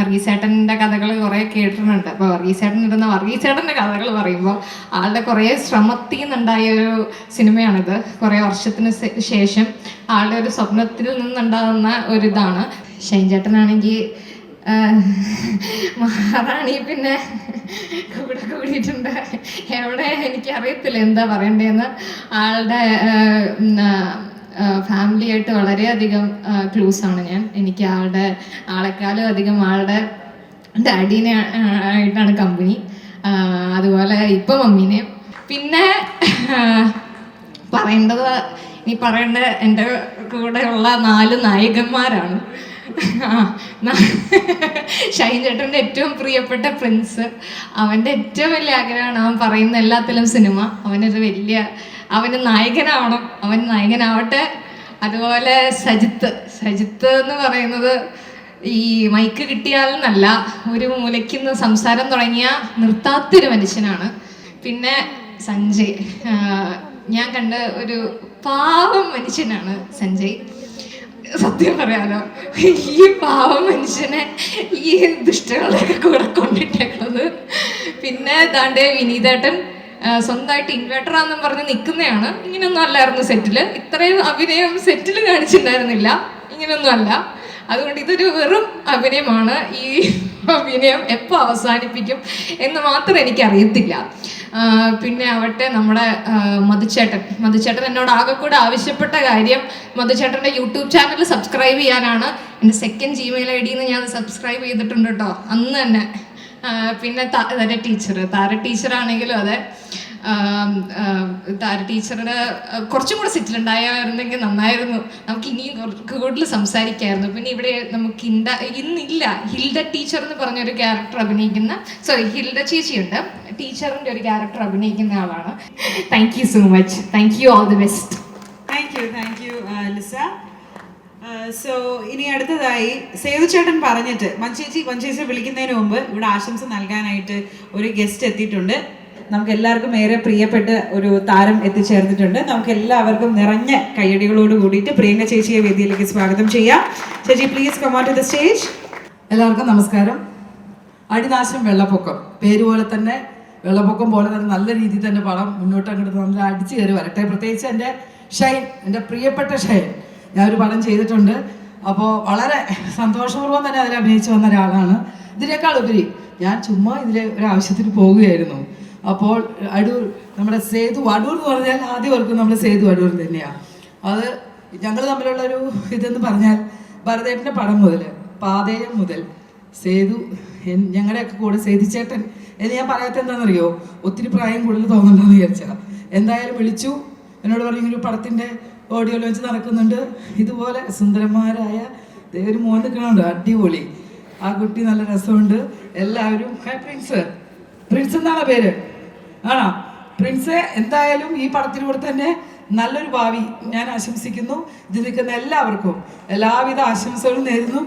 വർഗീസേട്ടൻ്റെ കഥകൾ കുറേ കേട്ടിട്ടുണ്ട്. അപ്പോൾ വർഗീസേട്ടൻ്റെ കഥകൾ പറയുമ്പോൾ ആളുടെ കുറേ ശ്രമത്തിൽ നിന്നുണ്ടായ ഒരു സിനിമയാണിത്. കുറേ വർഷത്തിന് ശേഷം ആളുടെ ഒരു സ്വപ്നത്തിൽ നിന്നുണ്ടാകുന്ന ഒരിതാണ്. ഷൈൻ ചേട്ടനാണെങ്കിൽ മഹാറാണി പിന്നെ കൂടെ കൂടിയിട്ടുണ്ട്. എവിടെ എനിക്കറിയത്തില്ല എന്താ പറയണ്ടേന്ന്. ആളുടെ ഫാമിലിയായിട്ട് വളരെയധികം ക്ലോസ് ആണ് ഞാൻ. എനിക്ക് ആളെക്കാളും അധികം ആളുടെ ഡാഡീനെ ആയിട്ടാണ് കമ്പനി. അതുപോലെ ഇപ്പം മമ്മീനെ. പിന്നെ പറയേണ്ട എൻ്റെ കൂടെയുള്ള 4 നായകന്മാരാണ്. ഷൈൻ ചേട്ടൻ്റെ ഏറ്റവും പ്രിയപ്പെട്ട പ്രിൻസ്. അവൻ്റെ ഏറ്റവും വലിയ ആഗ്രഹമാണ് അവൻ പറയുന്ന എല്ലാത്തിലും സിനിമ. അവന് നായകനാവണം, അവൻ നായകനാവട്ടെ. അതുപോലെ സജിത്ത് എന്ന് പറയുന്നത് ഈ മൈക്ക് കിട്ടിയാലെന്നല്ല, ഒരു മൂലയ്ക്കുന്ന സംസാരം തുടങ്ങിയ നിർത്താത്തൊരു മനുഷ്യനാണ്. പിന്നെ സഞ്ജയ്, ഞാൻ കണ്ട ഒരു പാവം മനുഷ്യനാണ് സഞ്ജയ്. സത്യം പറയാലോ, ഈ പാവം മനുഷ്യനെ ഈ ദുഷ്ടകളൊക്കെ കൂടെ കൊണ്ടിട്ടേക്കുന്നത്. പിന്നെ വിനീതേട്ടൻ സ്വന്തമായിട്ട് ഇൻവേർട്ടറാന്നും പറഞ്ഞ് നിൽക്കുന്നതാണ്. ഇങ്ങനെയൊന്നും അല്ലായിരുന്നു സെറ്റിൽ. ഇത്രയും അഭിനയം സെറ്റിൽ കാണിച്ചിട്ടുണ്ടായിരുന്നില്ല. ഇങ്ങനെയൊന്നും അല്ല. അതുകൊണ്ട് ഇതൊരു വെറും അഭിനയമാണ്. ഈ അഭിനയം എപ്പോൾ അവസാനിപ്പിക്കും എന്ന് മാത്രം എനിക്കറിയത്തില്ല. പിന്നെ ആവട്ടെ നമ്മുടെ മധുചേട്ടൻ എന്നോട് ആകെ കൂടെ ആവശ്യപ്പെട്ട കാര്യം മധുചേട്ടൻ്റെ യൂട്യൂബ് ചാനൽ സബ്സ്ക്രൈബ് ചെയ്യാനാണ്. എൻ്റെ സെക്കൻഡ് Gmail ID ഞാൻ സബ്സ്ക്രൈബ് ചെയ്തിട്ടുണ്ട് കേട്ടോ, അന്ന് തന്നെ. പിന്നെ താര ടീച്ചറാണെങ്കിലും അതെ. താര ടീച്ചറുടെ കുറച്ചും കൂടെ സെറ്റിലുണ്ടായിരുന്നെങ്കിൽ നന്നായിരുന്നു. നമുക്ക് ഇനിയും കൂടുതൽ സംസാരിക്കായിരുന്നു. പിന്നെ ഇവിടെ നമുക്ക് ഇന്നില്ല. ഹിൽഡ ടീച്ചർ എന്ന് പറഞ്ഞൊരു ക്യാരക്ടർ അഭിനയിക്കുന്ന ഹിൽഡ ചേച്ചിയുണ്ട്. ടീച്ചറിൻ്റെ ഒരു ക്യാരക്ടർ അഭിനയിക്കുന്ന ആളാണ്. Thank you so much. Thank you, all the best. Thank you Lisa. So ഇനി അടുത്തതായി സേതുചേട്ടൻ പറഞ്ഞിട്ട് മഞ്ചേച്ചി വിളിക്കുന്നതിന് മുമ്പ് ഇവിടെ ആശംസ നൽകാനായിട്ട് ഒരു ഗസ്റ്റ് എത്തിയിട്ടുണ്ട്. നമുക്ക് എല്ലാവർക്കും ഏറെ പ്രിയപ്പെട്ട ഒരു താരം എത്തിച്ചേർന്നിട്ടുണ്ട്. നമുക്ക് എല്ലാവർക്കും നിറഞ്ഞ കയ്യടികളോട് കൂടിയിട്ട് പ്രിയങ്ക ചേച്ചിയെ വേദിയിലേക്ക് സ്വാഗതം ചെയ്യാം. ചേച്ചി please come on to the stage. എല്ലാവർക്കും നമസ്കാരം. അടിനാശം വെള്ളപ്പൊക്കം, പേര് പോലെ തന്നെ വെള്ളപ്പൊക്കം പോലെ തന്നെ നല്ല രീതിയിൽ തന്നെ പടം മുന്നോട്ട് അങ്ങോട്ട് നല്ല അടിച്ചു കയറി വരട്ടെ. പ്രത്യേകിച്ച് എൻ്റെ പ്രിയപ്പെട്ട ഷൈൻ, ഞാനൊരു പടം ചെയ്തിട്ടുണ്ട്. അപ്പോൾ വളരെ സന്തോഷപൂർവ്വം തന്നെ അതിൽ അഭിനയിച്ചു വന്ന ഒരാളാണ്. ഇതിനേക്കാൾ ഉപരി ഞാൻ ചുമ്മാ ഇതിലെ ഒരാവശ്യത്തിന് പോവുകയായിരുന്നു. അപ്പോൾ നമ്മുടെ സേതു അടൂർ എന്ന് പറഞ്ഞാൽ ആദ്യം ഓർക്കും നമ്മൾ സേതു അടൂർ തന്നെയാണ്. അത് ഞങ്ങൾ തമ്മിലുള്ളൊരു ഇതെന്ന് പറഞ്ഞാൽ ഭരതേട്ടൻ്റെ പടം മുതൽ പാതയം മുതൽ സേതു ഞങ്ങളുടെയൊക്കെ കൂടെ സേതുചേട്ടൻ എന്ന് ഞാൻ പറയാത്ത എന്താണെന്നറിയോ, ഒത്തിരി പ്രായം കൂടുതൽ തോന്നുന്നുണ്ടെന്ന് വിചാരിച്ചാൽ. എന്തായാലും വിളിച്ചു, എന്നോട് പറഞ്ഞു ഒരു പടത്തിൻ്റെ ഓഡിയോ ലോഞ്ച് നടക്കുന്നുണ്ട്, ഇതുപോലെ സുന്ദരന്മാരായ ഒരു മോൻ നിൽക്കണുണ്ട്, അടിപൊളി, ആ കുട്ടി നല്ല രസമുണ്ട്, എല്ലാവരും പ്രിൻസ് എന്നാണ് പേര്, ആണോ പ്രിൻസ്? എന്തായാലും ഈ പടത്തിലൂടെ തന്നെ നല്ലൊരു ഭാവി ഞാൻ ആശംസിക്കുന്നു. ഇത് നിൽക്കുന്ന എല്ലാവർക്കും എല്ലാവിധ ആശംസകളും നേരുന്നു.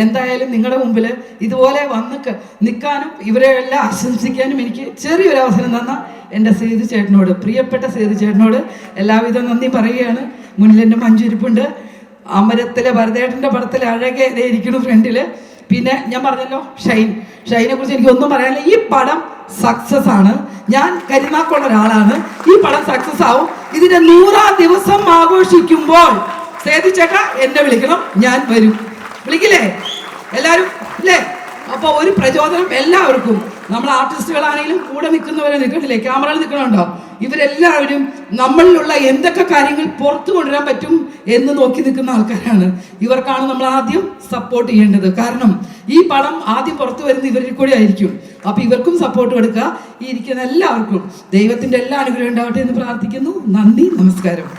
എന്തായാലും നിങ്ങളുടെ മുമ്പിൽ ഇതുപോലെ വന്ന് നിൽക്കാനും ഇവരെ എല്ലാം ആശംസിക്കാനും എനിക്ക് ചെറിയൊരു അവസരം തന്ന എൻ്റെ സേതു ചേട്ടനോട്, പ്രിയപ്പെട്ട സേതു ചേട്ടനോട് എല്ലാവിധ നന്ദി പറയുകയാണ്. മുന്നിൽ എൻ്റെ മഞ്ജുരിപ്പുണ്ട്, അമരത്തിലെ ഭരതേട്ടൻ്റെ പടത്തിൽ അഴകെ ഇരിക്കുന്നു ഫ്രണ്ടിൽ. പിന്നെ ഞാൻ പറഞ്ഞല്ലോ ഷൈനെ കുറിച്ച് എനിക്കൊന്നും പറയാനില്ല. ഈ പടം സക്സസ് ആണ്. ഞാൻ കരുനാക്കുള്ള ഒരാളാണ്. ഈ പടം സക്സസ് ആവും. ഇതിന്റെ 100ാം ദിവസം ആഘോഷിക്കുമ്പോൾ സേതു ചേട്ടാ എന്നെ വിളിക്കണം, ഞാൻ വരും. വിളിക്കില്ലേ എല്ലാവരും അല്ലേ? അപ്പോൾ ഒരു പ്രചോദനം എല്ലാവർക്കും, നമ്മൾ ആർട്ടിസ്റ്റുകളാണെങ്കിലും കൂടെ നിൽക്കുന്നവരെ നിൽക്കണില്ലേ, ക്യാമറയിൽ നിൽക്കണുണ്ടോ, ഇവരെല്ലാവരും നമ്മളിലുള്ള എന്തൊക്കെ കാര്യങ്ങൾ പുറത്തു കൊണ്ടുവരാൻ പറ്റും എന്ന് നോക്കി നിൽക്കുന്ന ആൾക്കാരാണ്. ഇവർക്കാണ് നമ്മൾ ആദ്യം സപ്പോർട്ട് ചെയ്യേണ്ടത്. കാരണം ഈ പടം ആദ്യം പുറത്തു വരുന്ന ഇവരിൽ കൂടെ ആയിരിക്കും. അപ്പൊ ഇവർക്കും സപ്പോർട്ട് കൊടുക്കുക. ഈ ഇരിക്കുന്ന എല്ലാവർക്കും ദൈവത്തിന്റെ എല്ലാ അനുഗ്രഹം ഉണ്ടാവട്ടെ എന്ന് പ്രാർത്ഥിക്കുന്നു. നന്ദി, നമസ്കാരം.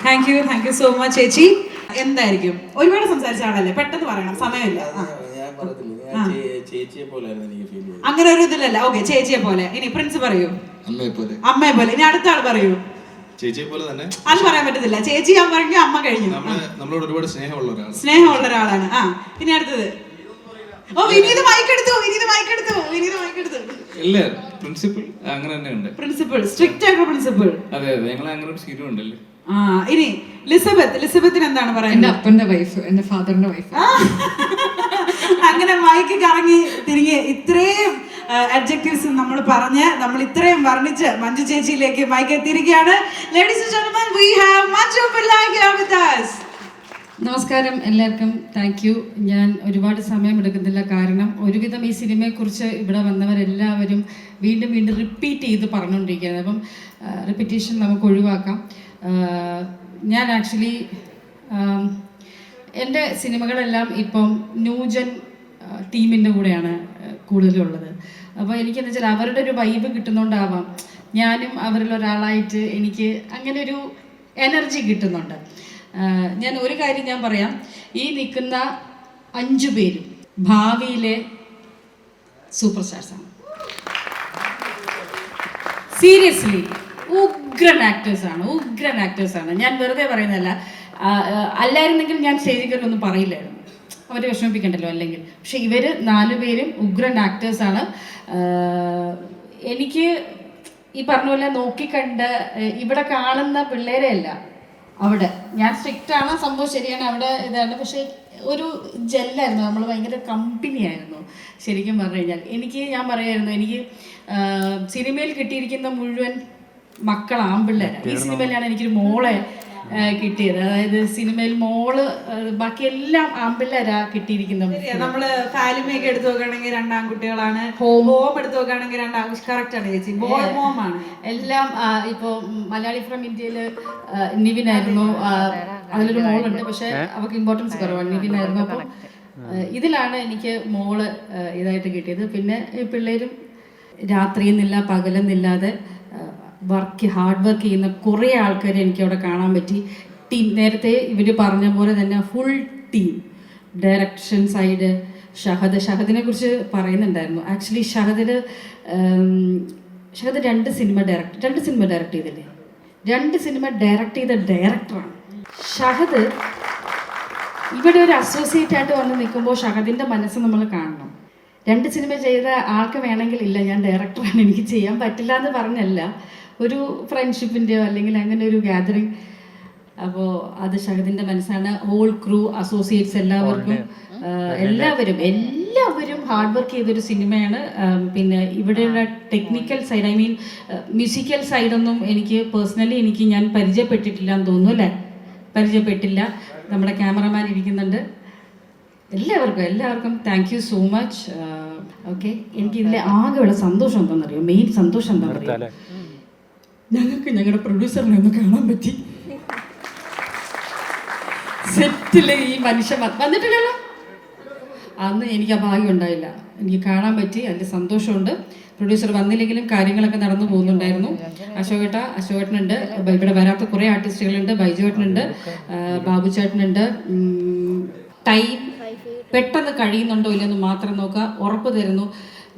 താങ്ക് യു സോ മച്ച് ചേച്ചി. എന്തായിരിക്കും ഒരുപാട് സംസാരിച്ച ആളല്ലേ, പെട്ടെന്ന് പറയണം, സമയമില്ല. അങ്ങനെ ഒരു ഇതിലല്ല. ഓക്കെ, ചേച്ചിയെ പോലെ. ഇനി പ്രിൻസ് പറയൂ. അമ്മയെ പോലെ. ഇനി അടുത്ത ആൾ പറയൂ. ചേച്ചിയെ പോലെ തന്നെ അത് പറയാൻ പറ്റത്തില്ല. ചേച്ചി ഞാൻ പറഞ്ഞു, അമ്മ കഴിഞ്ഞു. നമ്മളോട് ഒരുപാട് സ്നേഹമുള്ള ഒരാളാണ്. സ്നേഹമുള്ള ഒരാളാണ്. ഇനി അടുത്തത്. വിനീത് മൈക്കെടുത്തു. ഇല്ല, പ്രിൻസിപ്പൽ അങ്ങനെ തന്നെ ഉണ്ട്. പ്രിൻസിപ്പൽ സ്ട്രിക്റ്റ് ആയിട്ടുള്ള പ്രിൻസിപ്പൽ. അതെ, ഞങ്ങൾ അങ്ങനെ ഒരു സീനും ഉണ്ടല്ലേ. ഇനി ലിസബത്തിന് എന്താണ് പറയുന്നത്? എന്റെ അപ്പന്റെ വൈഫ്, എന്റെ ഫാദറിന്റെ വൈഫ്. അങ്ങനെ മൈക്ക് കറങ്ങി തിരിഞ്ഞ് ഇത്രയും അഡ്ജക്റ്റീവ്സ് നമ്മൾ ഇത്രയും വർണ്ണിച്ച് മഞ്ജു ചേച്ചിയിലേക്ക് മൈക്ക് എത്തിയിരിക്കുകയാണ്. Ladies and gentlemen, we have Manju Pillai here with us. നമസ്കാരം എല്ലാവർക്കും. Thank U. ഞാൻ ഒരുപാട് സമയം എടുക്കുന്നില്ല, കാരണം ഒരുവിധം ഈ സിനിമയെക്കുറിച്ച് ഇവിടെ വന്നവരെല്ലാവരും വീണ്ടും റിപ്പീറ്റ് ചെയ്ത് പറഞ്ഞുകൊണ്ടിരിക്കുകയാണ്. അപ്പം റിപ്പീറ്റേഷൻ നമുക്ക് ഒഴിവാക്കാം. ഞാൻ ആക്ച്വലി എൻ്റെ സിനിമകളെല്ലാം ഇപ്പം ന്യൂജൻ ടീമിൻ്റെ കൂടെയാണ് കൂടുതലുള്ളത്. അപ്പോൾ എനിക്കെന്ന് വെച്ചാൽ അവരുടെ ഒരു വൈബ് കിട്ടുന്നുണ്ടാവാം, ഞാനും അവരിൽ ഒരാളായിട്ട് എനിക്ക് അങ്ങനെ ഒരു എനർജി കിട്ടുന്നുണ്ട്. ഞാൻ ഒരു കാര്യം ഞാൻ പറയാം, ഈ നിൽക്കുന്ന 5 പേരും ഭാവിയിലെ സൂപ്പർ സ്റ്റാർസാണ്. സീരിയസ്ലി ഉഗ്രൻ ആക്ടേഴ്സാണ്. ഞാൻ വെറുതെ പറയുന്നതല്ല. അല്ലായിരുന്നെങ്കിൽ ഞാൻ സ്റ്റേജിൽ കയറി ഒന്നും പറയില്ലായിരുന്നു, അവരെ വിഷമിപ്പിക്കണ്ടല്ലോ അല്ലെങ്കിൽ. പക്ഷെ ഇവർ 4 പേരും ഉഗ്രൻ ആക്ടേഴ്സാണ്. എനിക്ക് ഈ പറഞ്ഞ പോലെ നോക്കിക്കണ്ട് ഇവിടെ കാണുന്ന പിള്ളേരെ അല്ല, അവിടെ ഞാൻ സ്ട്രിക്റ്റ് ആണ്, സംഭവം ശരിയാണ്, അവിടെ ഇതാണ്. പക്ഷേ ഒരു ജെല്ലായിരുന്നു, നമ്മൾ ഭയങ്കര കമ്പനിയായിരുന്നു ശരിക്കും പറഞ്ഞു കഴിഞ്ഞാൽ. ഞാൻ പറയായിരുന്നു, എനിക്ക് സിനിമയിൽ കിട്ടിയിരിക്കുന്ന മുഴുവൻ മക്കൾ ആൺപിള്ളേരാണ്. ഈ സിനിമയിലാണ് എനിക്കൊരു മോളെ കിട്ടിയത്. അതായത് സിനിമയിൽ മോള്, ബാക്കിയെല്ലാം ആൺപിള്ളേരാ കിട്ടിയിരിക്കുന്നത്. നമ്മള് ഫാലിമയൊക്കെ എടുത്തു നോക്കുകയാണെങ്കിൽ 2 ആൺകുട്ടികളാണ്. ഹോം എടുത്തു നോക്കുകയാണെങ്കിൽ 2 കറക്റ്റ് ആണ് ചേച്ചി, ഹോമാണ് എല്ലാം. ഇപ്പോൾ മലയാളി ഫ്രം ഇന്ത്യയില് നിവിനായിരുന്നു, അതിലൊരു മോളുണ്ട്, പക്ഷെ അവർക്ക് ഇമ്പോർട്ടൻസ് കുറവാണ്. നിവിനായിരുന്നു. അപ്പോൾ ഇതിലാണ് എനിക്ക് മോള് ഇതായിട്ട് കിട്ടിയത്. പിന്നെ ഈ പിള്ളേരും രാത്രിയെന്നില്ല പകലെന്നില്ലാതെ ഹാർഡ് വർക്ക് ചെയ്യുന്ന കുറേ ആൾക്കാരെ എനിക്ക് അവിടെ കാണാൻ പറ്റി. ടീം, നേരത്തെ ഇവർ പറഞ്ഞ പോലെ തന്നെ ഫുൾ ടീം. ഡയറക്ഷൻ സൈഡ് ഷഹദിനെ കുറിച്ച് പറയുന്നുണ്ടായിരുന്നു. ആക്ച്വലി ഷഹദ് 2 സിനിമ ഡയറക്റ്റ് ചെയ്തില്ലേ? 2 സിനിമ ഡയറക്റ്റ് ചെയ്ത ഡയറക്ടറാണ് ഷഹദ്. ഇവിടെ ഒരു അസോസിയേറ്റ് ആയിട്ട് വന്ന് നിൽക്കുമ്പോൾ ഷഹദിൻ്റെ മനസ്സ് നമ്മൾ കാണണം. 2 സിനിമ ചെയ്ത ആൾക്ക് വേണമെങ്കിൽ ഇല്ല ഞാൻ ഡയറക്ടറാണ്, എനിക്ക് ചെയ്യാൻ പറ്റില്ല എന്ന് പറഞ്ഞല്ല, ഒരു ഫ്രണ്ട്ഷിപ്പിൻ്റെയോ അല്ലെങ്കിൽ അങ്ങനെ ഒരു ഗ്യാതറിങ്. അപ്പോൾ അത് ഷഹദിൻ്റെ മനസ്സാണ്. ഹോൾ ക്രൂ, അസോസിയേറ്റ്സ് എല്ലാവരും ഹാർഡ് വർക്ക് ചെയ്തൊരു സിനിമയാണ്. പിന്നെ ഇവിടെയുള്ള technical side, I mean musical സൈഡൊന്നും എനിക്ക് പേഴ്സണലി ഞാൻ പരിചയപ്പെട്ടിട്ടില്ല എന്ന് തോന്നുന്നു, അല്ലേ? പരിചയപ്പെട്ടില്ല. നമ്മുടെ ക്യാമറമാൻ ഇരിക്കുന്നുണ്ട്. എല്ലാവർക്കും thank you so much. Okay, എനിക്ക് ഇതിലെ ആകെയുള്ള സന്തോഷം എന്താണെന്നറിയോ? മെയിൻ സന്തോഷം എന്താണെന്നറിയോ? ഞങ്ങൾക്ക് ഞങ്ങളുടെ പ്രൊഡ്യൂസറിനെ ഒന്ന് കാണാൻ പറ്റി. സെറ്റില് ഈ മനുഷ്യൻ വന്നിട്ടില്ലല്ലോ, അന്ന് എനിക്ക് ആ ഭാഗ്യം ഉണ്ടായില്ല. എനിക്ക് കാണാൻ പറ്റി, അതിൽ സന്തോഷമുണ്ട്. പ്രൊഡ്യൂസർ വന്നില്ലെങ്കിലും കാര്യങ്ങളൊക്കെ നടന്നു പോകുന്നുണ്ടായിരുന്നു. അശോകേട്ടനുണ്ട്, ഇവിടെ വരാത്ത കുറേ ആർട്ടിസ്റ്റുകളുണ്ട്. ബൈജുവേട്ടനുണ്ട്, ബാബുചേട്ടനുണ്ട്. ടൈം പെട്ടെന്ന് കഴിയുന്നുണ്ടോ ഇല്ലെന്ന് മാത്രം നോക്കുക. ഉറപ്പ് തരുന്നു,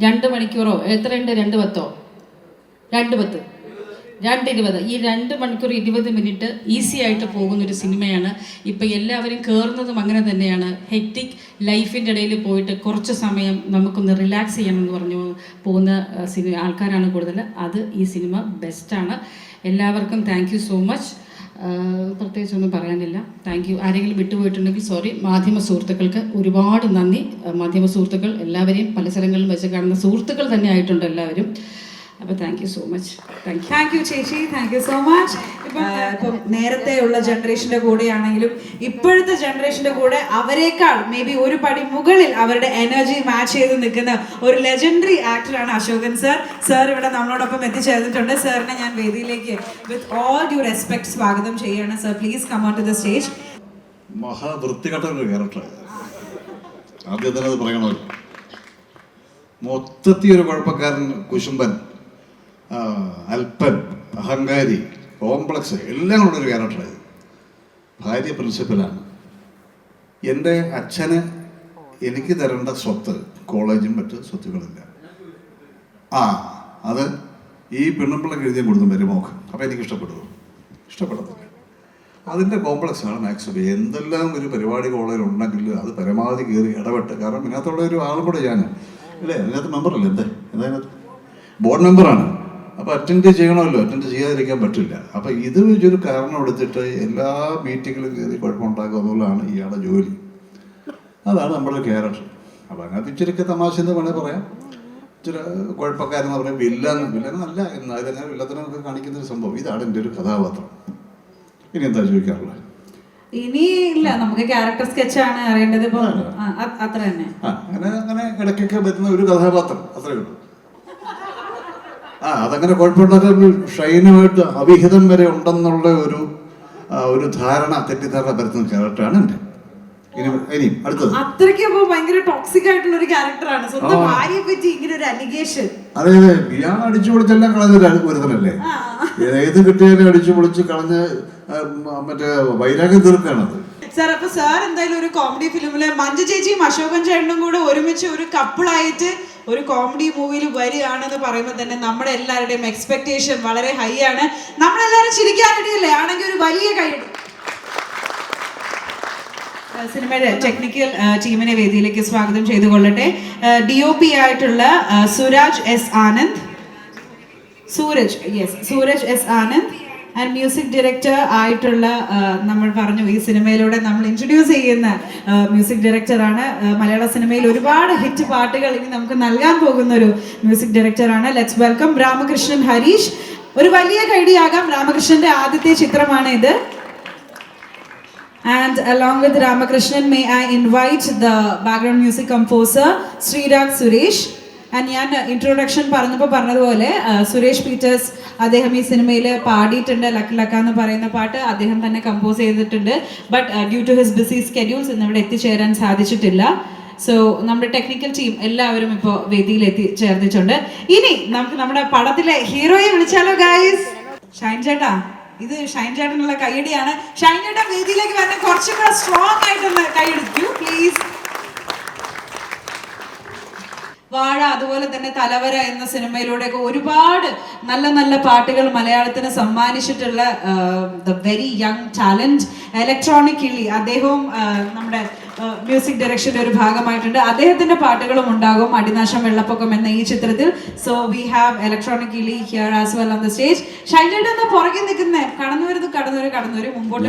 2 മണിക്കൂറോ എത്രയുണ്ട്? 2:10 2:20 ഈ 2 മണിക്കൂർ 20 മിനിറ്റ് ഈസി ആയിട്ട് പോകുന്നൊരു സിനിമയാണ്. ഇപ്പം എല്ലാവരും കയറുന്നതും അങ്ങനെ തന്നെയാണ്. ഹെക്റ്റിക് ലൈഫിൻ്റെ ഇടയിൽ പോയിട്ട് കുറച്ച് സമയം നമുക്കൊന്ന് റിലാക്സ് ചെയ്യണമെന്ന് പറഞ്ഞു പോകുന്ന ആൾക്കാരാണ് കൂടുതൽ. അത് ഈ സിനിമ ബെസ്റ്റാണ്. എല്ലാവർക്കും താങ്ക് യു സോ മച്ച്. പ്രത്യേകിച്ചൊന്നും പറയാനില്ല. Thank you. ആരെങ്കിലും വിട്ടുപോയിട്ടുണ്ടെങ്കിൽ സോറി. മാധ്യമ സുഹൃത്തുക്കൾക്ക് ഒരുപാട് നന്ദി. മാധ്യമ സുഹൃത്തുക്കൾ എല്ലാവരെയും പല സ്ഥലങ്ങളിലും വെച്ച് കാണുന്ന സുഹൃത്തുക്കൾ തന്നെ ആയിട്ടുണ്ട് എല്ലാവരും. അപ്പോൾ thank you so much. Thank you ചേച്ചി, താങ്ക് യു സോ മച്ച്. ഇപ്പം നേരത്തെ ഉള്ള ജനറേഷൻ്റെ കൂടെയാണെങ്കിലും ഇപ്പോഴത്തെ ജനറേഷൻ്റെ കൂടെ അവരെക്കാൾ മേ ബി ഒരു പടി മുകളിൽ അവരുടെ എനർജി മാച്ച് ചെയ്ത് നിൽക്കുന്ന ഒരു ലെജൻഡറി ആക്ടറാണ് അശോകൻ സർ. സർ ഇവിടെ നമ്മളോടൊപ്പം എത്തിച്ചേർന്നിട്ടുണ്ട്. സാറിനെ ഞാൻ വേദിയിലേക്ക് വിത്ത് ഓൾ ഡ്യൂ റെസ്പെക്ട് സ്വാഗതം ചെയ്യുകയാണ്. Sir please come on to the stage. മഹാവൃത്തികെട്ട ഒരു ക്യാരക്ടർ, ആദ്യം തന്നെ അത് പറയണമല്ലോ. മൊത്തത്തിൽ ഒരു കുഴപ്പക്കാരൻ, കുശുംബൻ, അല്പൻ, അഹങ്കാരി, കോംപ്ലക്സ് എല്ലാം കൊണ്ടൊരു ക്യാരക്ടറായത്. ഭാര്യ പ്രിൻസിപ്പലാണ്. എൻ്റെ അച്ഛന് എനിക്ക് തരേണ്ട സ്വത്ത്, കോളേജും മറ്റ് സ്വത്തുക്കളില്ല. അത് ഈ പെണ്ണുമ്പിള്ളക്ക് എഴുതിയും കൊടുത്തു മരുമോക്ക്. അപ്പോൾ എനിക്കിഷ്ടപ്പെട്ടു. ഇഷ്ടപ്പെടത്തില്ല. അതിൻ്റെ കോംപ്ലക്സാണ് മാക്സിമം. എന്തെല്ലാം ഒരു പരിപാടി കോളേജിൽ ഉണ്ടെങ്കിൽ അത് പരമാവധി കയറി ഇടപെട്ട്, കാരണം ഇതിനകത്തുള്ള ഒരു ആളും കൂടെ ഞാൻ അല്ലേ, അതിനകത്ത് മെമ്പറല്ലേ, അതിനകത്ത് ബോർഡ് മെമ്പറാണ്. അപ്പോൾ അറ്റൻഡ് ചെയ്യണമല്ലോ, അറ്റൻഡ് ചെയ്യാതിരിക്കാൻ പറ്റില്ല. അപ്പോൾ ഇത് വെച്ചൊരു കാരണം എടുത്തിട്ട് എല്ലാ മീറ്റിങ്ങിലും കയറി കുഴപ്പമുണ്ടാക്കുക എന്നുള്ളതാണ് ഇയാളുടെ ജോലി. അതാണ് നമ്മുടെ ക്യാരക്ടർ. അപ്പോൾ അതിനകത്ത് ഇച്ചിരിയൊക്കെ തമാശ എന്ന് വേണേൽ പറയാം. ഇച്ചിരി കുഴപ്പക്കാരെന്ന് പറയാം, വില്ലനല്ല എന്നാൽ ഇതങ്ങനെ വില്ലത്തിനൊക്കെ കാണിക്കുന്നൊരു സംഭവം. ഇതാണ് എൻ്റെ ഒരു കഥാപാത്രം. ഇനി എന്താ ചോദിക്കാറുള്ളത്? ഇനി ഇല്ല, നമുക്ക് ക്യാരക്ടർ സ്കെച്ചാണ് അറിയേണ്ടത്. ഇപ്പോൾ അത്ര തന്നെ. അങ്ങനെ ഇടയ്ക്കൊക്കെ വരുന്ന ഒരു കഥാപാത്രം, അത്രയേ ഉള്ളൂ. അതങ്ങനെ കുഴപ്പമുണ്ടാക്കുന്ന ഷൈനുമായിട്ട് അവിഹിതം വരെ ഉണ്ടെന്നുള്ള ഒരു ധാരണ, തെറ്റിദ്ധാരണ പരത്തുന്ന ക്യാരക്ടറാണ് എൻ്റെ. ഇനിയും അടുത്തത് അത്രയ്ക്ക് ഭയങ്കര ടോക്സിക് ആയിട്ടുള്ള ഒരു ക്യാരക്ടറാണ്. സ്വന്തം ഭാര്യയെ പറ്റി ഇങ്ങനെ ഒരു അലിഗേഷൻ. അതെ, ഇയാൾ അടിച്ചു പൊളിച്ചെല്ലാം കളഞ്ഞ ഒരുത്തനല്ലേ. ഏത് കിട്ടിയാലും അടിച്ചു പൊളിച്ച് കളഞ്ഞ് മറ്റേ വൈരാഗ്യം തീർക്കുകയാണത്. സാർ, അപ്പൊ സാർ എന്തായാലും ഒരു കോമഡി ഫിലിമില് മഞ്ജു ചേച്ചിയും അശോകൻ ചേട്ടനും കൂടെ ഒരുമിച്ച് ഒരു കപ്പിളായിട്ട് ഒരു കോമഡി മൂവിയിൽ വരികയാണെന്ന് പറയുമ്പോൾ തന്നെ നമ്മുടെ എല്ലാവരുടെയും എക്സ്പെക്ടേഷൻ വളരെ ഹൈ ആണ്. നമ്മളെല്ലാവരും ചിരിക്കാനിടയല്ലേ, ആണെങ്കിൽ ഒരു വലിയ കൈയ്യടി. സിനിമയുടെ ടെക്നിക്കൽ ടീമിനെ വേദിയിലേക്ക് സ്വാഗതം ചെയ്തുകൊള്ളട്ടെ. DOP ആയിട്ടുള്ള Sooraj S Anand and music director ആയിട്ടുള്ള നമ്മൾ പറഞ്ഞു ഈ സിനിമയിലൂടെ നമ്മൾ ഇൻട്രൊഡ്യൂസ് ചെയ്യുന്ന മ്യൂസിക് ഡയറക്ടറാണ്. മലയാള സിനിമയിൽ ഒരുപാട് ഹിറ്റ് പാട്ടുകൾ ഇനി നമുക്ക് നൽകാൻ പോകുന്ന ഒരു മ്യൂസിക് ഡയറക്ടറാണ്. Let's welcome Ramakrishnan Harish. ഒരു വലിയ കൈഡിയാകാം. രാമകൃഷ്ണന്റെ ആദ്യത്തെ ചിത്രമാണ് ഇത്. And along with Ramakrishnan, may I invite the background music composer Srirag Suresh. And ഞാൻ ഇൻട്രൊഡക്ഷൻ പറഞ്ഞതുപോലെ സുരേഷ് പീറ്റേഴ്സ് അദ്ദേഹം ഈ സിനിമയിൽ പാടിയിട്ടുണ്ട്. ലക്ക് ലക്ക എന്ന് പറയുന്ന പാട്ട് അദ്ദേഹം തന്നെ കമ്പോസ് ചെയ്തിട്ടുണ്ട്. But due to his busy schedules ഇന്നിവിടെ എത്തിച്ചേരാൻ സാധിച്ചിട്ടില്ല. സോ നമ്മുടെ ടെക്നിക്കൽ ടീം എല്ലാവരും ഇപ്പോൾ വേദിയിൽ എത്തിച്ചേർന്നിട്ടുണ്ട്. ഇനി നമുക്ക് നമ്മുടെ പടത്തിലെ ഹീറോയെ വിളിച്ചാലോ ഗൈസ്? ഷൈൻ ചേട്ടാ, ഇത് ഷൈൻ ചേട്ടനുള്ള കൈയടിയാണ്. ഷൈൻ ചേട്ടൻ വേദിയിലേക്ക് വരണം. കുറച്ചും കൂടെ സ്ട്രോങ് ആയിട്ടൊന്ന് കൈയടിക്കൂ പ്ലീസ്. വാഴ, അതുപോലെ തന്നെ തലവര എന്ന സിനിമയിലൂടെയൊക്കെ ഒരുപാട് നല്ല നല്ല പാട്ടുകൾ മലയാളത്തിന് സമ്മാനിച്ചിട്ടുള്ള the very young talent electronic Kili, അദ്ദേഹവും നമ്മുടെ മ്യൂസിക് ഡയറക്ഷന്റെ ഒരു ഭാഗമായിട്ടുണ്ട്. അദ്ദേഹത്തിന്റെ പാട്ടുകളും ഉണ്ടാകും അടിനാശം വെള്ളപ്പൊക്കം എന്ന ഈ ചിത്രത്തിൽ. സോ വി ഹാവ് ഇലക്ട്രോണിക് കിളി here as well on the stage. Shine ചേട്ടൻ എന്താ പുറകെ നിൽക്കുന്നേ? കടന്നു വരും മുമ്പോട്ട്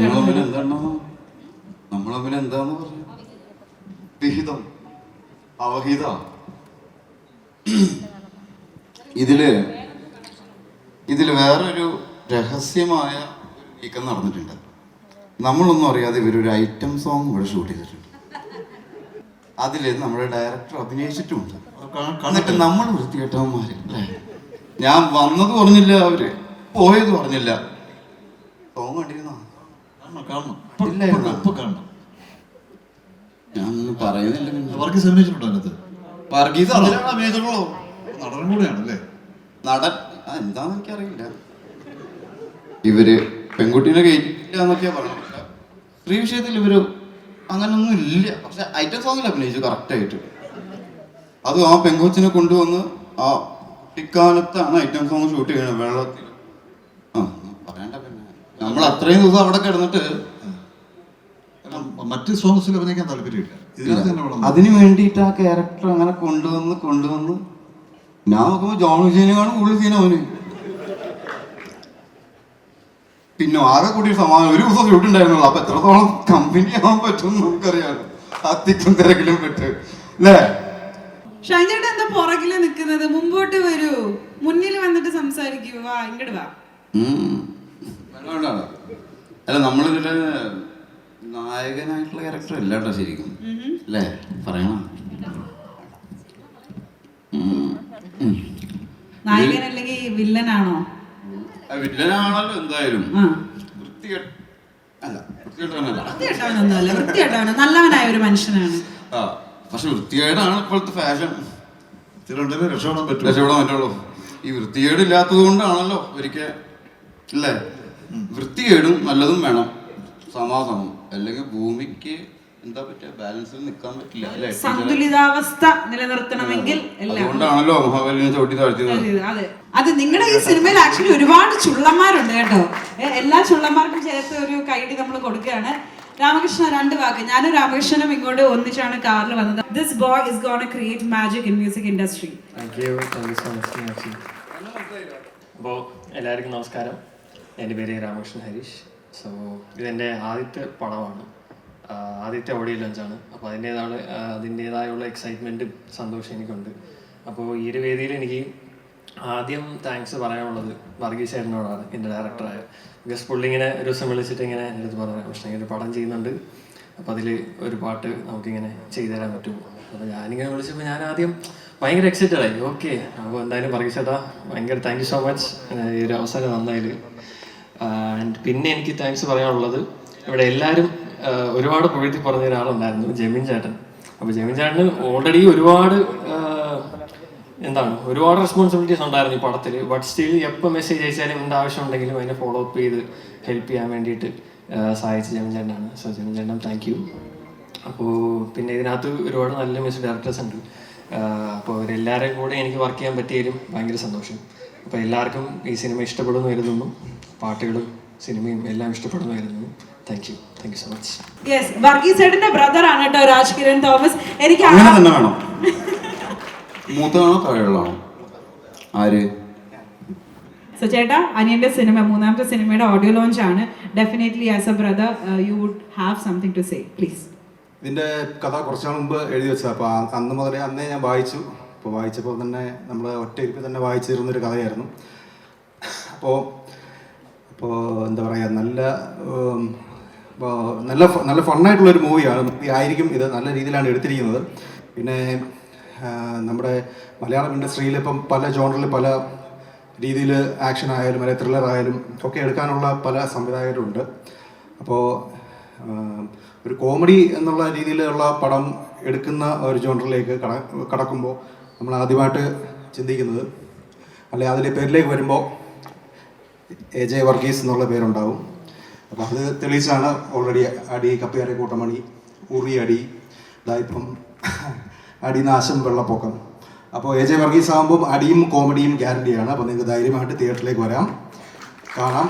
ഇതില് വേറൊരു രഹസ്യമായ നീക്കം നടന്നിട്ടുണ്ട്. നമ്മളൊന്നും അറിയാതെ ഇവരൊരു ഐറ്റം സോങ് ഇവിടെ ഷൂട്ട് ചെയ്തിട്ടുണ്ട്. അതിൽ നമ്മുടെ ഡയറക്ടർ അഭിനയിച്ചിട്ടുമുണ്ട്. എന്നിട്ട് നമ്മൾ വൃത്തികെട്ടവന്മാര് അല്ലേ, ഞാൻ വന്നത് പറഞ്ഞില്ല, അവര് പോയത് പറഞ്ഞില്ല. സോങ് കണ്ടിരുന്നോ? ഞാനൊന്നും പറയുന്നില്ല. വർഗീസ് അഭിനയിച്ചിട്ടുണ്ടോ? വർഗീസ് അതിലാണ് അഭിനയിച്ചിട്ടുള്ളൂ. നടനും കൂടെയാണല്ലേ? നടൻ എന്താന്ന് എനിക്കറിയില്ല. ഇവര് പെൺകുട്ടീനെ കയറ്റില്ല എന്നൊക്കെയാ പറഞ്ഞത്. പക്ഷെ സ്ത്രീ വിഷയത്തിൽ ഇവര് അങ്ങനൊന്നും ഇല്ല. പക്ഷെ ഐറ്റം സോങ്ങിൽ അഭിനയിച്ചു കറക്റ്റായിട്ട്. അത് ആ പെങ്കൊച്ചിനെ കൊണ്ടുവന്ന് ആ കുട്ടിക്കാലത്താണ് ഐറ്റം സോങ് ഷൂട്ട് ചെയ്യണത് വെള്ളത്തിൽ. പറയണ്ട, പിന്നെ നമ്മൾ അത്രയും ദിവസം അവിടെ കിടന്നിട്ട് മറ്റ് സോങ്സിൽ അഭിനയിക്കാൻ താല്പര്യമില്ല. അതിന് വേണ്ടിയിട്ട് ആ ക്യാരക്ടർ അങ്ങനെ കൊണ്ടുവന്ന് ഞാൻ നോക്കുമ്പോൾ ജോൺ വിജയനെക്കാണ് കൂടുതൽ സീൻ അവന്. പിന്നെ ആകെ കൂടി സമാനം ഒരു ദിവസം ഷൂട്ട് ഉണ്ടായിരുന്നുള്ളൂ. അപ്പൊ എത്രത്തോളം കമ്പനി ആവാൻ പറ്റും നമുക്കറിയാം. അത്തിക്കും തിരക്കിലും പെട്ട് അല്ലേ? ഷൈൻ ചേട്ടൻ എന്താ പുറകില് നിൽക്കുന്നത്? മുമ്പോട്ട് വരൂ, മുന്നിൽ വന്നിട്ട് സംസാരിക്കൂ. വാ, ഇങ്ങോട്ട് വാ. അല്ല, നമ്മളിതില് നായകനായിട്ടുള്ള ക്യാരക്ടർ അല്ല കേട്ടോ ശരിക്കും, അല്ലേ? പറയണം. നായകൻ അല്ലെങ്കിൽ വില്ലനാണോ? വില്ലനാണല്ലോ എന്തായാലും. വൃത്തികെട്ടവനൊന്നുമല്ല, നല്ലവനായ ഒരു മനുഷ്യനാണ്. പക്ഷെ വൃത്തികേടാണ് ഇപ്പോഴത്തെ ഫാഷൻ. രക്ഷപ്പെടാൻ പറ്റുള്ളൂ. ഈ വൃത്തികേട് ഇല്ലാത്തത് കൊണ്ടാണല്ലോ ഒരിക്കൽ അല്ലേ? വൃത്തികേടും നല്ലതും വേണം സമാസമം. അല്ലെങ്കിൽ ഭൂമിക്ക് എന്താ പറ്റുക, ബാലൻസിൽ നിൽക്കാൻ പറ്റില്ല അല്ലേ? സന്തുലിതാവസ്ഥ നിലനിർത്തണമെങ്കിൽ അതുകൊണ്ടാണല്ലോ മഹാബലിനെ ചവിട്ടി താഴ്ത്തിയത്. അതെ, അത് നിങ്ങളുടെ ഈ സിനിമയിൽ ആക്ച്വലി ഒരുപാട് ചുള്ളന്മാരുണ്ട് കേട്ടോ. എല്ലാ ചുള്ളന്മാർക്കും ചേർത്ത് ഒരു കൈഡി നമ്മൾ കൊടുക്കുകയാണ്. രാമകൃഷ്ണ, 2 വാക്ക്. ഞാനും രാമകൃഷ്ണനും ഇങ്ങോട്ട് ഒന്നിച്ചാണ് കാറിൽ വന്നത്. This boy is gonna create magic in music industry. അപ്പോൾ എല്ലാവർക്കും നമസ്കാരം. എൻ്റെ പേര് രാമകൃഷ്ണൻ ഹരീഷ്. സോ ഇതെൻ്റെ ആദ്യത്തെ പടമാണ്, ആദ്യത്തെ ഓഡിയോ ലോഞ്ചാണ്. അപ്പോൾ അതിൻ്റേതായുള്ള എക്സൈറ്റ്മെൻറ്റും സന്തോഷം എനിക്കുണ്ട്. അപ്പോൾ ഈ ഒരു വേദിയിൽ എനിക്ക് ആദ്യം താങ്ക്സ് പറയാനുള്ളത് വർഗീസ് ചേട്ടനോടാണ്, എൻ്റെ ഡയറക്ടറായ. ബിക്കോസ് പുള്ളി ഇങ്ങനെ ഒരു ദിവസം വിളിച്ചിട്ട് ഇങ്ങനെ എൻ്റെ അടുത്ത് പറഞ്ഞു, പക്ഷേ ഇങ്ങനെ ഒരു പടം ചെയ്യുന്നുണ്ട്, അപ്പോൾ അതിൽ ഒരു പാട്ട് നമുക്കിങ്ങനെ ചെയ്തു തരാൻ പറ്റുമോ? അപ്പോൾ ഞാനിങ്ങനെ വിളിച്ചപ്പോൾ ഞാൻ ആദ്യം ഭയങ്കര എക്സൈറ്റഡ് ആയി. ഓക്കെ, അപ്പോൾ എന്തായാലും വർഗീസ് ചേട്ടാ ഭയങ്കര താങ്ക് യു സോ മച്ച് ഈ ഒരു അവസരം തന്നതിൽ. ആൻഡ് പിന്നെ എനിക്ക് താങ്ക്സ് പറയാനുള്ളത്, ഇവിടെ എല്ലാവരും ഒരുപാട് പുകഴ്ത്തി പറഞ്ഞ ഒരാളുണ്ടായിരുന്നു, ജെമിൻ ചേട്ടൻ. അപ്പോൾ ജെമിൻ ചേട്ടന് ഓൾറെഡി ഒരുപാട് റെസ്പോൺസിബിലിറ്റീസ് ഉണ്ടായിരുന്നു ഈ പടത്തിൽ. ബട്ട് സ്റ്റിൽ എപ്പോൾ മെസ്സേജ് അയച്ചാലും എന്ത് ആവശ്യം ഉണ്ടെങ്കിലും അതിനെ ഫോളോ അപ്പ് ചെയ്ത് ഹെൽപ്പ് ചെയ്യാൻ വേണ്ടിയിട്ട് സഹായിച്ച ജെമിൻ ചേട്ടനാണ്. സോ ജെമിൻ ചേട്ടൻ താങ്ക് യു. അപ്പോൾ പിന്നെ ഇതിനകത്ത് ഒരുപാട് നല്ല മ്യൂസിക് ഡയറക്ടേഴ്സ് ഉണ്ട്. അപ്പോൾ അവരെല്ലാവരെയും കൂടെ എനിക്ക് വർക്ക് ചെയ്യാൻ പറ്റിയതിലും ഭയങ്കര സന്തോഷം. അപ്പോൾ എല്ലാവർക്കും ഈ സിനിമ ഇഷ്ടപ്പെടുമെന്ന് കരുതുന്നു, പാട്ടുകളും സിനിമയും എല്ലാം ഇഷ്ടപ്പെടുമെന്ന് കരുതുന്നു. Thank you so much. Yes, Varghese ചേട്ടന്റെ ബ്രദർ ആണ് കേട്ടോ രാജ് കിരൺ തോമസ്. എനിക്ക് അങ്ങനെ തന്നെ വേണം. മൂത്തതാണോ താഴെയുള്ളതാണോ? ആര്? സോ ചേട്ടാ, അനിയന്റെ സിനിമ, 3ാമത്തെ സിനിമയുടെ ഓഡിയോ ലോഞ്ച് ആണ്. Definitely as a brother you would have something to say, please. ഇതിൻ്റെ കഥ കുറച്ച് നാൾ മുമ്പ് എഴുതി വെച്ചത്. അപ്പോൾ അന്ന് മുതലേ അന്നേ ഞാൻ വായിച്ചു. അപ്പോൾ വായിച്ചപ്പോൾ തന്നെ നമ്മൾ ഒറ്റ ഇരിപ്പിൽ തന്നെ വായിച്ചിരുന്നൊരു കഥയായിരുന്നു. അപ്പോൾ എന്താ പറയുക, നല്ല ഫണ്ണായിട്ടുള്ളൊരു മൂവിയാണ് ആയിരിക്കും ഇത്. നല്ല രീതിയിലാണ് എടുത്തിരിക്കുന്നത്. പിന്നെ നമ്മുടെ മലയാളം ഇൻഡസ്ട്രിയിൽ ഇപ്പം പല ജോണറിൽ പല രീതിയിൽ ആക്ഷൻ ആയാലും അല്ലെങ്കിൽ ത്രില്ലർ ആയാലും ഒക്കെ എടുക്കാനുള്ള പല സംവിധായകരുണ്ട്. അപ്പോൾ ഒരു കോമഡി എന്നുള്ള രീതിയിലുള്ള പടം എടുക്കുന്ന ഒരു ജോണറിലേക്ക് കടക്കുമ്പോൾ നമ്മൾ ആദ്യമായിട്ട് ചിന്തിക്കുന്നത്, അല്ലെങ്കിൽ അതിൻ്റെ പേരിലേക്ക് വരുമ്പോൾ AJ വർഗീസ് എന്നുള്ള പേരുണ്ടാവും. അപ്പോൾ അത് തെളിയിച്ചാണ് ഓൾറെഡി അടി, കപ്പിയാരെ കൂട്ടമണി, ഉറി അടി, ഇതായിപ്പം അടി, നാശം, വെള്ളപ്പൊക്കം. അപ്പോൾ AJ വർഗീസ് ആകുമ്പം അടിയും കോമഡിയും ഗ്യാരണ്ടിയാണ്. അപ്പോൾ നിങ്ങൾക്ക് ധൈര്യമായിട്ട് തിയേറ്ററിലേക്ക് വരാം, കാണാം,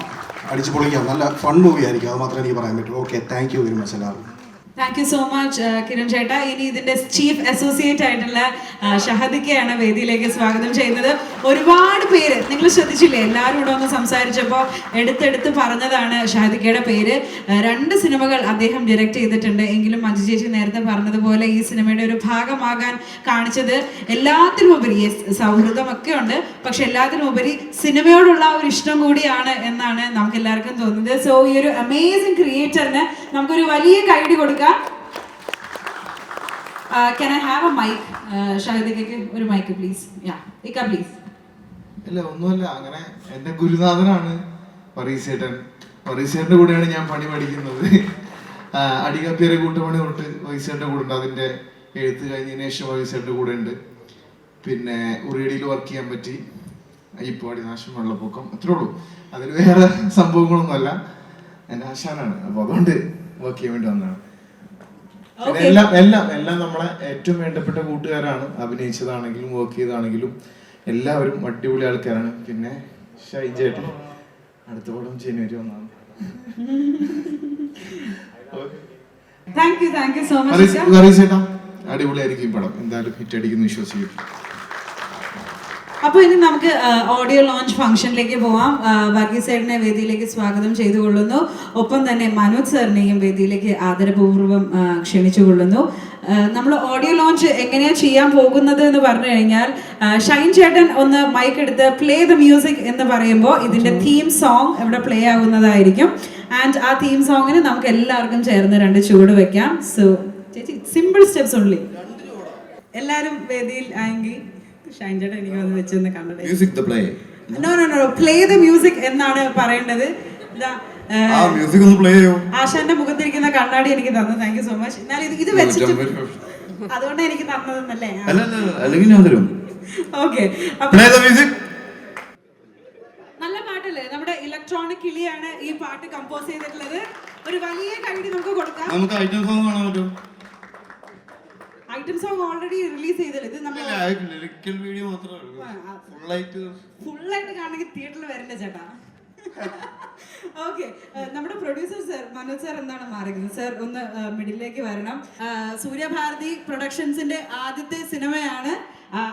അടിച്ചു പൊളിക്കാം. നല്ല ഫൺ മൂവി ആയിരിക്കും, അത് മാത്രമേ എനിക്ക് പറയാൻ പറ്റൂ. Okay, thank you very much എല്ലാവർക്കും. Thank you so much Kiran ചേട്ടാ. ഇനി ഇതിന്റെ ചീഫ് അസോസിയേറ്റ് ആയിട്ടുള്ള ഷഹദിക്കയാണ് വേദിയിലേക്ക് സ്വാഗതം ചെയ്യുന്നത്. ഒരുപാട് പേര് നിങ്ങൾ ശ്രദ്ധിച്ചില്ലേ, എല്ലാവരും ഇവിടെ ഒന്ന് സംസാരിച്ചപ്പോൾ എടുത്തെടുത്ത് പറഞ്ഞതാണ് ഷഹദിക്കയുടെ പേര്. 2 സിനിമകൾ അദ്ദേഹം ഡയറക്റ്റ് ചെയ്തിട്ടുണ്ട്. എങ്കിലും മഞ്ജു ചേച്ചി നേരത്തെ പറഞ്ഞതുപോലെ ഈ സിനിമയുടെ ഒരു ഭാഗമാകാൻ കാണിച്ചത് എല്ലാത്തിനുമുപരി, സൗഹൃദമൊക്കെ ഉണ്ട്, പക്ഷെ എല്ലാത്തിനുമുപരി സിനിമയോടുള്ള ഒരു ഇഷ്ടം കൂടിയാണ് എന്നാണ് നമുക്ക് എല്ലാവർക്കും തോന്നുന്നത്. സോ ഈ ഒരു അമേസിംഗ് ക്രിയേറ്ററിന് നമുക്കൊരു വലിയ കൈഡി കൊടുക്കാം. Can I have a mic? ഷഹദിക്കയ്ക്ക് ഒരു മൈക്ക് പ്ലീസ്. ഇക്ക പ്ലീസ്. ഇല്ല, ഒന്നുമല്ല, അങ്ങനെ എൻ്റെ ഗുരുനാഥനാണ് വർഗീസ് ചേട്ടൻ. വർഗീസ് ചേട്ടൻ്റെ കൂടെയാണ് ഞാൻ പണി പഠിക്കുന്നത്. അടികപ്പിയരെ കൂട്ടുപണി തൊട്ട് വർഗീസ് ചേട്ടൻ്റെ കൂടെ ഉണ്ട്. അതിൻ്റെ എഴുത്ത് കഴിഞ്ഞതിന് ശേഷം വർഗീസ് ചേട്ടൻ്റെ കൂടെ ഉണ്ട്. പിന്നെ ഉറിയടിയിൽ വർക്ക് ചെയ്യാൻ പറ്റി. ഇപ്പോൾ അടിനാശം, വെള്ളപ്പൊക്കം, അത്രേ ഉള്ളൂ. അതിൽ വേറെ സംഭവങ്ങളൊന്നുമല്ല. എൻ്റെ ആശാനാണ്, അപ്പോൾ അതുകൊണ്ട് വർക്ക് ചെയ്യാൻ വേണ്ടി വന്നതാണ്. എല്ലാം നമ്മളെ ഏറ്റവും വേണ്ടപ്പെട്ട കൂട്ടുകാരാണ്. അഭിനയിച്ചതാണെങ്കിലും വർക്ക് ചെയ്താണെങ്കിലും എല്ലാവരും അടിപൊളി ആൾക്കാരാണ്. പിന്നെ ഷൈൻ ചേട്ടൻ അടുത്ത പടം ജനുവരി 1 ചേട്ടാ, അടിപൊളിയായിരിക്കും ഈ പടം. എന്തായാലും ഹിറ്റ് അടിക്കുന്നു വിശ്വസിക്കും. അപ്പോൾ ഇനി നമുക്ക് ഓഡിയോ ലോഞ്ച് ഫംഗ്ഷനിലേക്ക് പോവാം. വർഗീസ് സാറിനെ വേദിയിലേക്ക് സ്വാഗതം ചെയ്തുകൊള്ളുന്നു. ഒപ്പം തന്നെ മനോജ് സാറിനെയും വേദിയിലേക്ക് ആദരപൂർവ്വം ക്ഷണിച്ചുകൊള്ളുന്നു. നമ്മൾ ഓഡിയോ ലോഞ്ച് എങ്ങനെയാണ് ചെയ്യാൻ പോകുന്നത് എന്ന് പറഞ്ഞു കഴിഞ്ഞാൽ, ഷൈൻ ചേട്ടൻ ഒന്ന് മൈക്ക് എടുത്ത് പ്ലേ ദ മ്യൂസിക് എന്ന് പറയുമ്പോൾ ഇതിൻ്റെ തീം സോങ് ഇവിടെ പ്ലേ ആകുന്നതായിരിക്കും. ആൻഡ് ആ തീം സോങ്ങിന് നമുക്ക് എല്ലാവർക്കും ചേർന്ന് 2 ചുവട് വെക്കാം. സോ ചേച്ചി, സിമ്പിൾ സ്റ്റെപ്സ് ഓൺലി. എല്ലാവരും വേദിയിൽ ആയെങ്കിൽ ഷൈൻ ചേട്ടൻ എനിക്ക് വന്ന് വെച്ചെന്ന് കണ്ടത്. പ്ലേ ദ മ്യൂസിക് എന്നാണ് പറയേണ്ടത്. ആശാന്റെ മുഖത്തിരിക്കുന്ന കണ്ണാടി എനിക്ക് തന്നു. Thank you so much. എന്നാലും ഇത് വെച്ചിട്ട് അതുകൊണ്ട് എനിക്ക് തന്നതെന്നല്ലേ? ഓക്കെ, നല്ല പാട്ടല്ലേ? നമ്മുടെ ഇലക്ട്രോണിക് കിളിയാണ് ഈ പാട്ട് കമ്പോസ് ചെയ്തിട്ടുള്ളത്. ഒരു വലിയ കൈഡി നമുക്ക് കൊടുക്കാം. നമുക്ക് ഐറ്റം സോങ് കാണാൻ പറ്റുമോ? ഐറ്റം സോങ് ഓൾറെഡി റിലീസ് ചെയ്തല്ലോ. ഇത് നമ്മൾ ലിറിക്കൽ വീഡിയോ മാത്രമേ ഉള്ളൂ. ഫുള്ളായിട്ട് കാണണമെങ്കിൽ തിയേറ്ററിൽ വരണ്ട ചേട്ടാ. ഓക്കെ, നമ്മുടെ പ്രൊഡ്യൂസർ സർ മനോജ് സാർ എന്താണ് മാറിയത്? സർ ഒന്ന് മിഡിലേക്ക് വരണം. സൂര്യഭാരതി പ്രൊഡക്ഷൻസിന്റെ ആദ്യത്തെ സിനിമയാണ്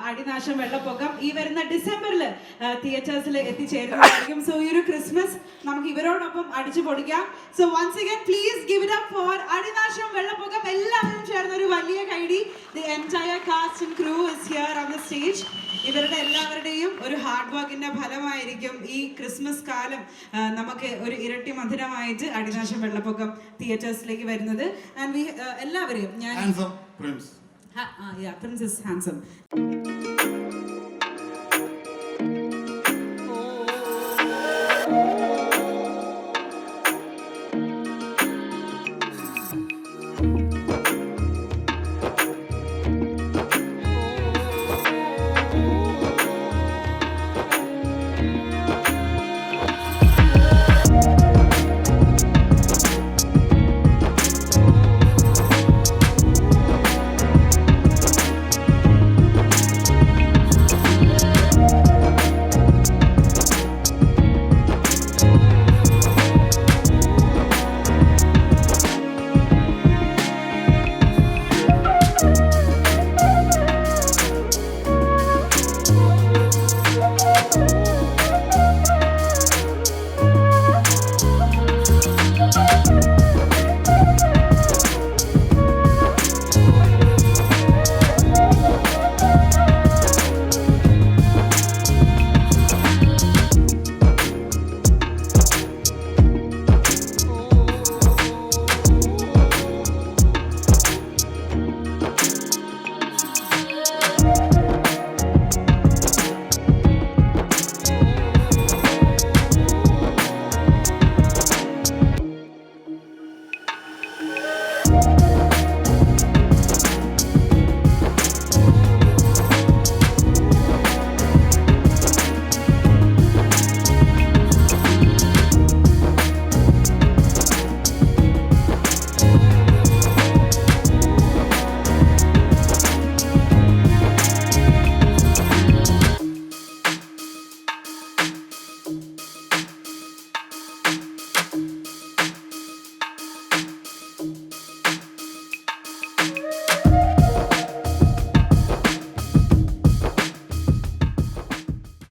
അടിനാശം വെള്ളപ്പൊക്കം. ഈ വരുന്ന ഡിസംബറിൽ തിയേറ്റേഴ്സിൽ എത്തിച്ചേരുന്നതായിരിക്കും. സോ ഈ ഒരു ക്രിസ്മസ് നമുക്ക് ഇവരോടൊപ്പം അടിച്ചു പൊടിക്കാം. So once again please give it up for Adinasham Vellappokkam. എല്ലാവരും ചേർന്ന് ഒരു വലിയ കൈഡി. The entire cast and crew is here on the stage. ഇവരുടെ എല്ലാവരുടെയും ഒരു ഹാർഡ് വർക്കിന്റെ ഫലമായിരിക്കും ഈ ക്രിസ്മസ് കാലം നമുക്ക് ഒരു ഇരട്ടി മധുരമായിട്ട് അടിനാശം വെള്ളപ്പൊക്കം തിയേറ്റേഴ്സിലേക്ക് വരുന്നത്. ആൻഡ് വി എല്ലാവരെയും ഞാൻ പ്രിൻസ് ഇസ് ഹാൻസം.